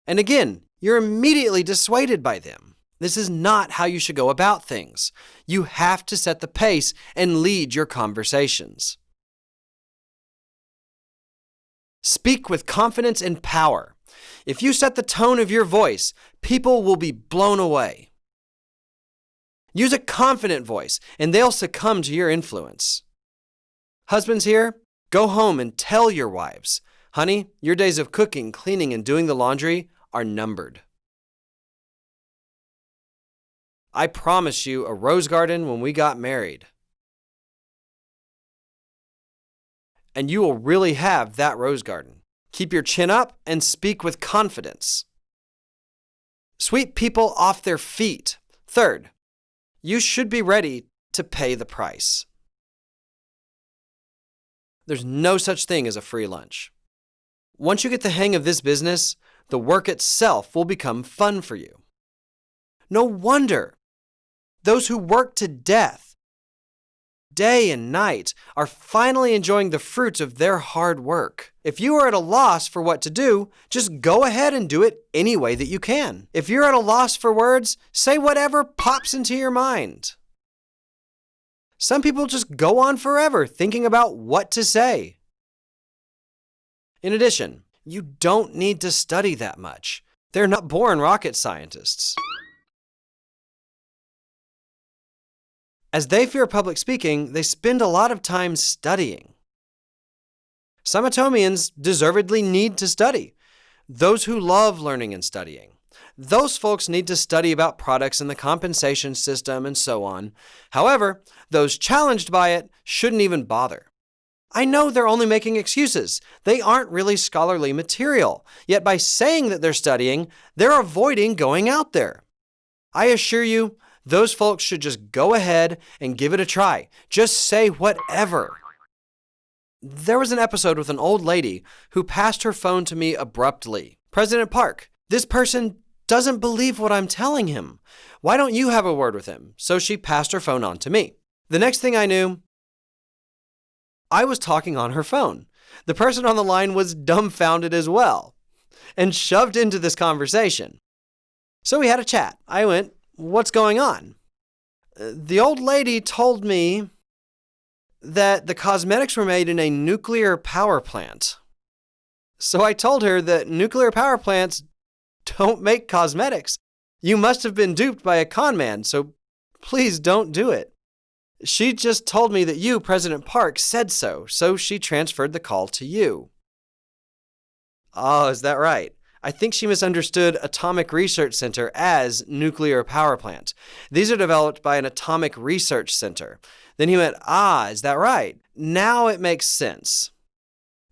And again, you're immediately dissuaded by them. This is not how you should go about things. You have to set the pace and lead your conversations. Speak with confidence and power. If you set the tone of your voice, people will be blown away. Use a confident voice, and they'll succumb to your influence. Husbands here, go home and tell your wives, honey, your days of cooking, cleaning, and doing the laundry are numbered. I promised you a rose garden when we got married. And you will really have that rose garden. Keep your chin up and speak with confidence. Sweep people off their feet. Third, you should be ready to pay the price. There's no such thing as a free lunch. Once you get the hang of this business, the work itself will become fun for you. No wonder those who work to death, day and night, are finally enjoying the fruits of their hard work. If you are at a loss for what to do, just go ahead and do it any way that you can. If you're at a loss for words, say whatever pops into your mind. Some people just go on forever thinking about what to say. In addition, you don't need to study that much. They're not born rocket scientists. As they fear public speaking, they spend a lot of time studying. Some Atomians deservedly need to study. Those who love learning and studying. Those folks need to study about products and the compensation system and so on. However, those challenged by it shouldn't even bother. I know they're only making excuses. They aren't really scholarly material. Yet by saying that they're studying, they're avoiding going out there. I assure you, those folks should just go ahead and give it a try. Just say whatever. There was an episode with an old lady who passed her phone to me abruptly. President Park, this person doesn't believe what I'm telling him. Why don't you have a word with him? So she passed her phone on to me. The next thing I knew, I was talking on her phone. The person on the line was dumbfounded as well and shoved into this conversation. So we had a chat. I went, "What's going on?" The old lady told me that the cosmetics were made in a nuclear power plant. So I told her that nuclear power plants don't make cosmetics. You must have been duped by a con man, so please don't do it. She just told me that you, President Park, said so she transferred the call to you. Oh, is that right? I think she misunderstood Atomic Research Center as nuclear power plant. These are developed by an atomic research center. Then he went, is that right? Now it makes sense.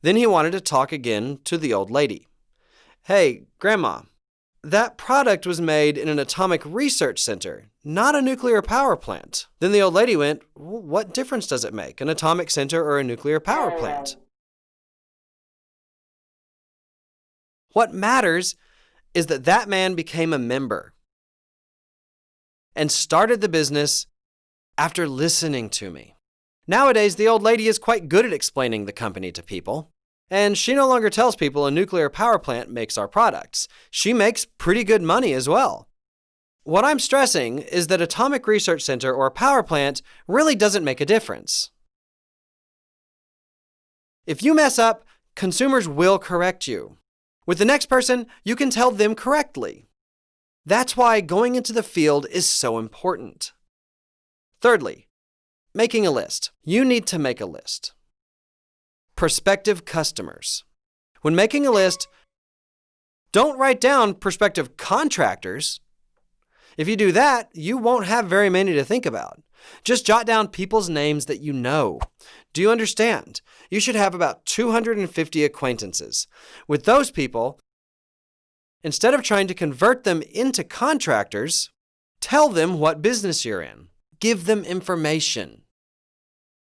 Then he wanted to talk again to the old lady. Hey, Grandma, that product was made in an atomic research center, not a nuclear power plant. Then the old lady went, what difference does it make, an atomic center or a nuclear power plant? What matters is that that man became a member and started the business after listening to me. Nowadays, the old lady is quite good at explaining the company to people, and she no longer tells people a nuclear power plant makes our products. She makes pretty good money as well. What I'm stressing is that Atomic Research Center or power plant really doesn't make a difference. If you mess up, consumers will correct you. With the next person, you can tell them correctly. That's why going into the field is so important. Thirdly, making a list. You need to make a list. Prospective customers. When making a list, don't write down prospective contractors. If you do that, you won't have very many to think about. Just jot down people's names that you know. Do you understand? You should have about 250 acquaintances. With those people, instead of trying to convert them into contractors, tell them what business you're in. Give them information.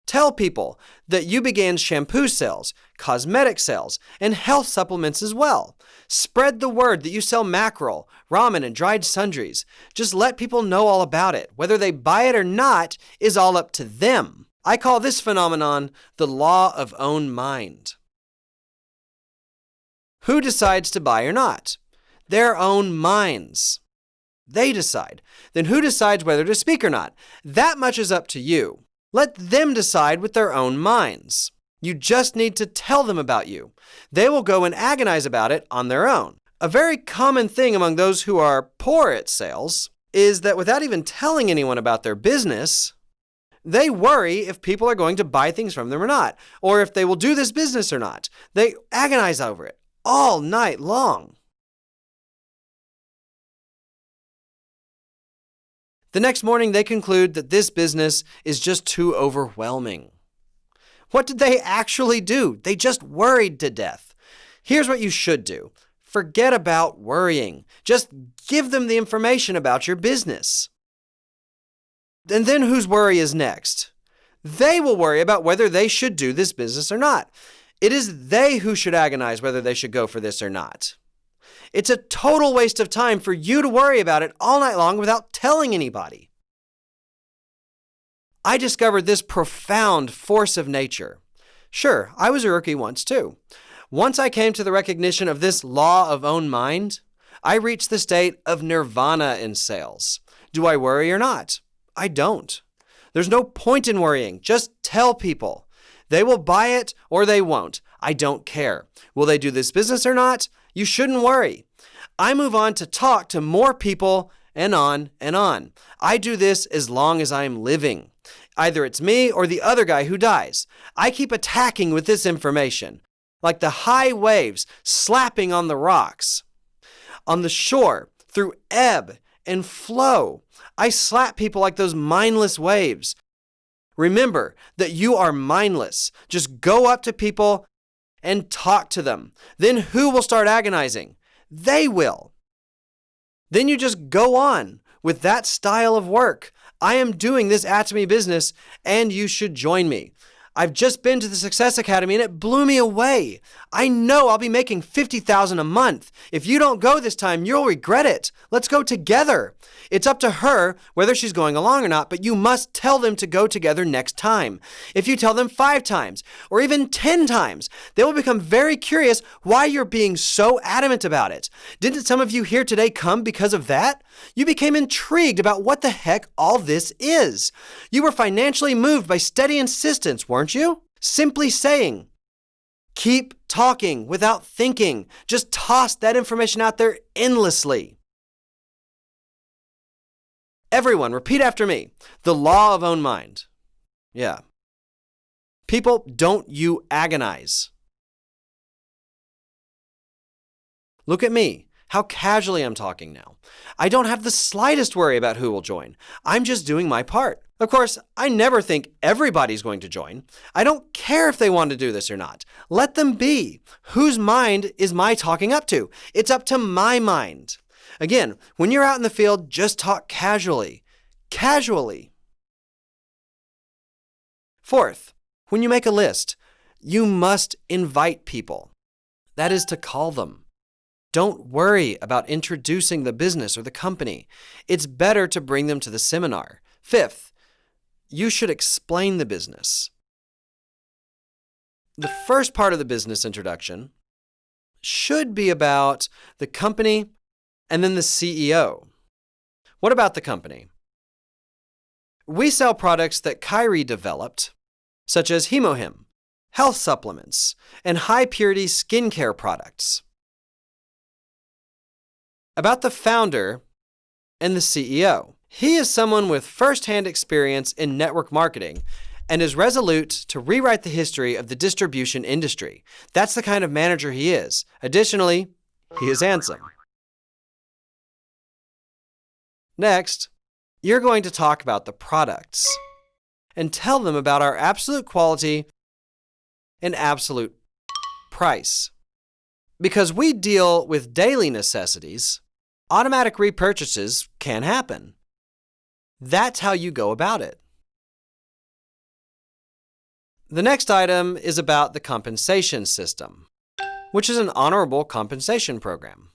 Tell people that you began shampoo sales, cosmetic sales, and health supplements as well. Spread the word that you sell mackerel, ramen, and dried sundries. Just let people know all about it. Whether they buy it or not is all up to them. I call this phenomenon the law of own mind. Who decides to buy or not? Their own minds. They decide. Then who decides whether to speak or not? That much is up to you. Let them decide with their own minds. You just need to tell them about you. They will go and agonize about it on their own. A very common thing among those who are poor at sales is that without even telling anyone about their business, they worry if people are going to buy things from them or not, or if they will do this business or not. They agonize over it all night long. The next morning, they conclude that this business is just too overwhelming. What did they actually do? They just worried to death. Here's what you should do. Forget about worrying. Just give them the information about your business. And then whose worry is next? They will worry about whether they should do this business or not. It is they who should agonize whether they should go for this or not. It's a total waste of time for you to worry about it all night long without telling anybody. I discovered this profound force of nature. Sure, I was a rookie once too. Once I came to the recognition of this law of own mind, I reached the state of nirvana in sales. Do I worry or not? I don't. There's no point in worrying. Just tell people. They will buy it or they won't. I don't care. Will they do this business or not? You shouldn't worry. I move on to talk to more people and on and on. I do this as long as I am living. Either it's me or the other guy who dies. I keep attacking with this information, like the high waves slapping on the rocks. On the shore, through ebb and flow, I slap people like those mindless waves. Remember that you are mindless. Just go up to people and talk to them. Then who will start agonizing? They will. Then you just go on with that style of work. I am doing this Atomy business and you should join me. I've just been to the Success Academy and it blew me away. I know I'll be making $50,000 a month. If you don't go this time, you'll regret it. Let's go together. It's up to her whether she's going along or not, but you must tell them to go together next time. If you tell them 5 times or even 10 times, they will become very curious why you're being so adamant about it. Didn't some of you here today come because of that? You became intrigued about what the heck all this is. You were financially moved by steady insistence, weren't you? Simply saying, keep talking without thinking. Just toss that information out there endlessly. Everyone, repeat after me. The law of own mind. Yeah. People, don't you agonize. Look at me. How casually I'm talking now. I don't have the slightest worry about who will join. I'm just doing my part. Of course, I never think everybody's going to join. I don't care if they want to do this or not. Let them be. Whose mind is my talking up to? It's up to my mind. Again, when you're out in the field, just talk casually. Casually. Fourth, when you make a list, you must invite people. That is to call them. Don't worry about introducing the business or the company. It's better to bring them to the seminar. Fifth, you should explain the business. The first part of the business introduction should be about the company and then the CEO. What about the company? We sell products that Kyrie developed, such as Hye-Jeong, health supplements, and high-purity skincare products. About the founder, and the CEO. He is someone with first-hand experience in network marketing and is resolute to rewrite the history of the distribution industry. That's the kind of manager he is. Additionally, he is handsome. Next, you're going to talk about the products and tell them about our absolute quality and absolute price. Because we deal with daily necessities, automatic repurchases can happen. That's how you go about it. The next item is about the compensation system, which is an honorable compensation program.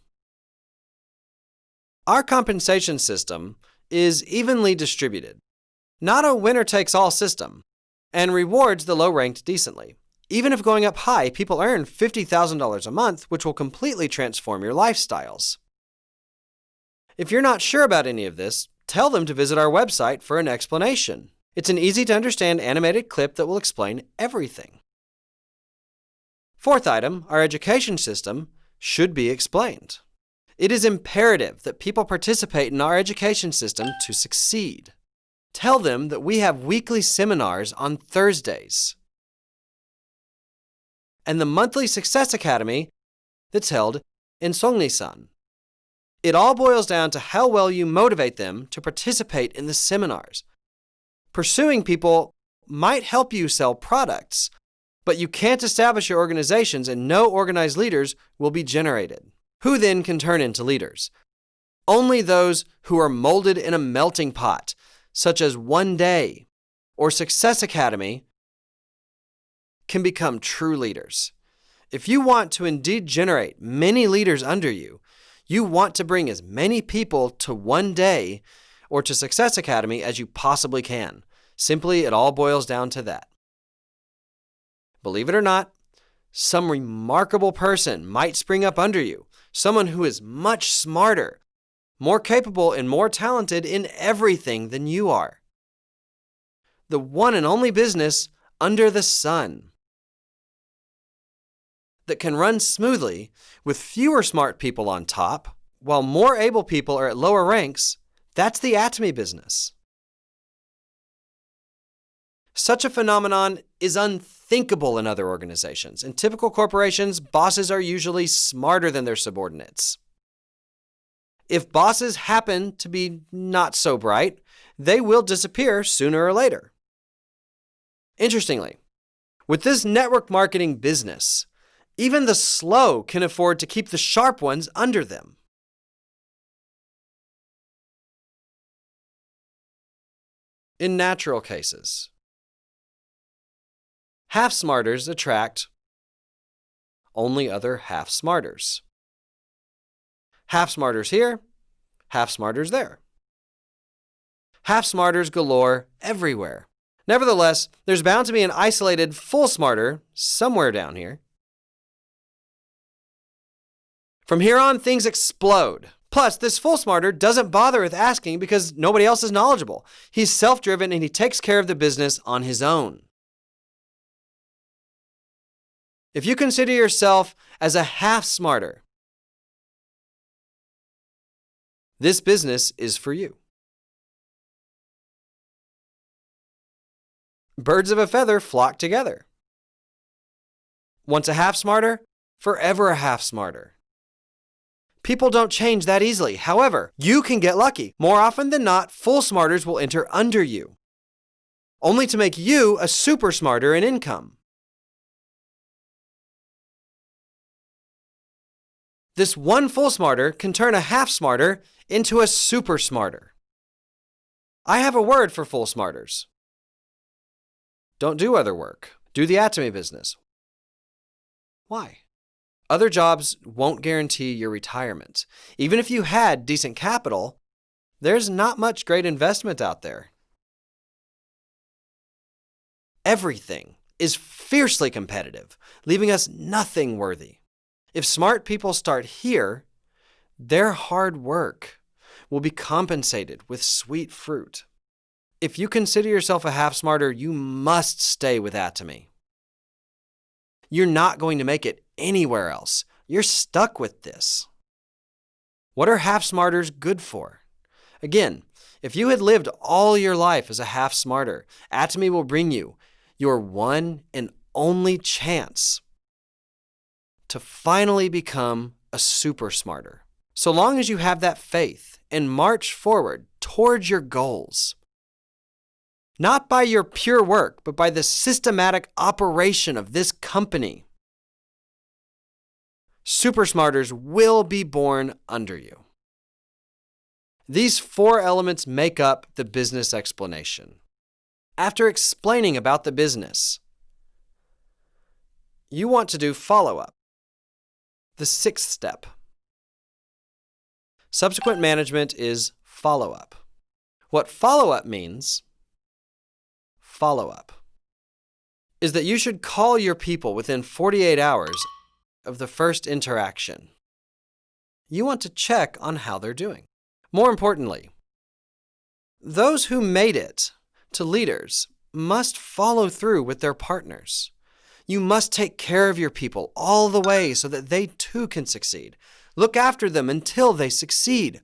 Our compensation system is evenly distributed, not a winner-takes-all system, and rewards the low-ranked decently. Even if going up high, people earn $50,000 a month, which will completely transform your lifestyles. If you're not sure about any of this, tell them to visit our website for an explanation. It's an easy-to-understand animated clip that will explain everything. Fourth item, our education system should be explained. It is imperative that people participate in our education system to succeed. Tell them that we have weekly seminars on Thursdays and the monthly Success Academy that's held in Songnisan. It all boils down to how well you motivate them to participate in the seminars. Pursuing people might help you sell products, but you can't establish your organizations and no organized leaders will be generated. Who then can turn into leaders? Only those who are molded in a melting pot, such as One Day or Success Academy, can become true leaders. If you want to indeed generate many leaders under you, you want to bring as many people to One Day or to Success Academy as you possibly can. Simply, it all boils down to that. Believe it or not, some remarkable person might spring up under you, someone who is much smarter, more capable, and more talented in everything than you are. The one and only business under the sun that can run smoothly with fewer smart people on top, while more able people are at lower ranks, that's the Atomy business. Such a phenomenon is unthinkable in other organizations. In typical corporations, bosses are usually smarter than their subordinates. If bosses happen to be not so bright, they will disappear sooner or later. Interestingly, with this network marketing business, even the slow can afford to keep the sharp ones under them. In natural cases, half-smarters attract only other half-smarters. Half-smarters here, half-smarters there. Half-smarters galore everywhere. Nevertheless, there's bound to be an isolated full-smarter somewhere down here. From here on, things explode. Plus, this full smarter doesn't bother with asking because nobody else is knowledgeable. He's self-driven and he takes care of the business on his own. If you consider yourself as a half smarter, this business is for you. Birds of a feather flock together. Once a half smarter, forever a half smarter. People don't change that easily. However, you can get lucky. More often than not, full smarters will enter under you, only to make you a super smarter in income. This one full smarter can turn a half smarter into a super smarter. I have a word for full smarters. Don't do other work. Do the Atomy business. Why? Other jobs won't guarantee your retirement. Even if you had decent capital, there's not much great investment out there. Everything is fiercely competitive, leaving us nothing worthy. If smart people start here, their hard work will be compensated with sweet fruit. If you consider yourself a half smarter, you must stay with Atomy. You're not going to make it anywhere else. You're stuck with this. What are half smarters good for? Again, if you had lived all your life as a half smarter, Atomy will bring you your one and only chance to finally become a super smarter. So long as you have that faith and march forward towards your goals, not by your pure work, but by the systematic operation of this company, super smarters will be born under you. These 4 elements make up the business explanation. After explaining about the business, you want to do follow-up, the 6th step. Subsequent management is follow-up. What follow-up means, follow-up, is that you should call your people within 48 hours of the first interaction. You want to check on how they're doing. More importantly, those who made it to leaders must follow through with their partners. You must take care of your people all the way so that they too can succeed. Look after them until they succeed.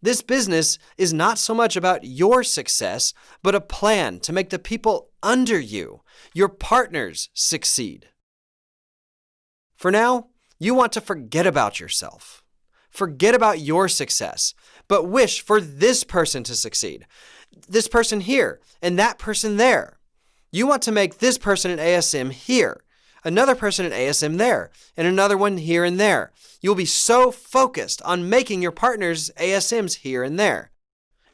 This business is not so much about your success, but a plan to make the people under you, your partners, succeed. For now, you want to forget about yourself. Forget about your success, but wish for this person to succeed. This person here and that person there. You want to make this person an ASM here, another person an ASM there, and another one here and there. You'll be so focused on making your partners ASMs here and there.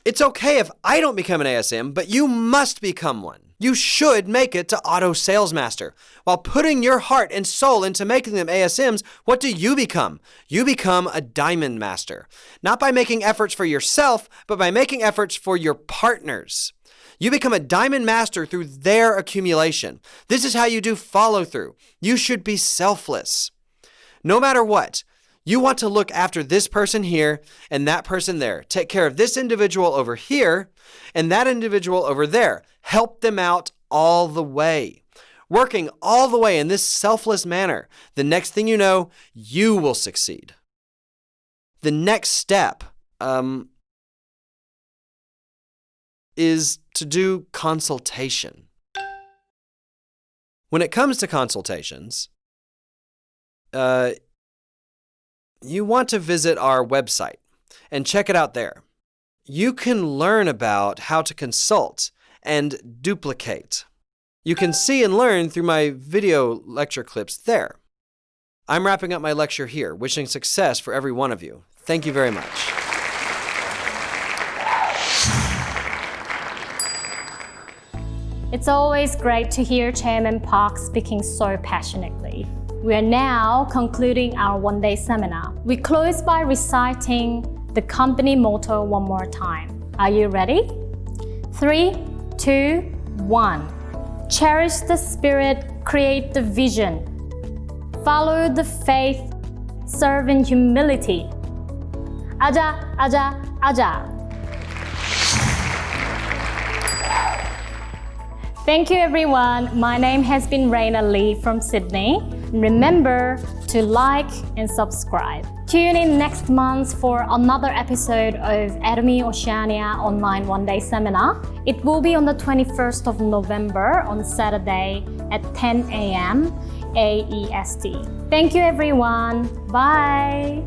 It's okay if I don't become an ASM, but you must become one. You should make it to Auto Sales Master. While putting your heart and soul into making them ASMs, what do you become? You become a Diamond Master. Not by making efforts for yourself, but by making efforts for your partners. You become a Diamond Master through their accumulation. This is how you do follow-through. You should be selfless. No matter what, you want to look after this person here and that person there. Take care of this individual over here and that individual over there. Help them out all the way. Working all the way in this selfless manner, the next thing you know, you will succeed. The next step is to do consultation. When it comes to consultations, you want to visit our website and check it out there. You can learn about how to consult and duplicate. You can see and learn through my video lecture clips there. I'm wrapping up my lecture here, wishing success for every one of you. Thank you very much. It's always great to hear Chairman Park speaking so passionately. We are now concluding our one-day seminar. We close by reciting the company motto one more time. Are you ready? 3, 2, 1. Cherish the spirit, create the vision. Follow the faith, serve in humility. Aja, aja, aja. Thank you everyone. My name has been Raina Lee from Sydney. Remember to like and subscribe. Tune in next month for another episode of Atomy Oceania online one-day seminar. It will be on the 21st of November on Saturday at 10 a.m. AEST. Thank you everyone. Bye.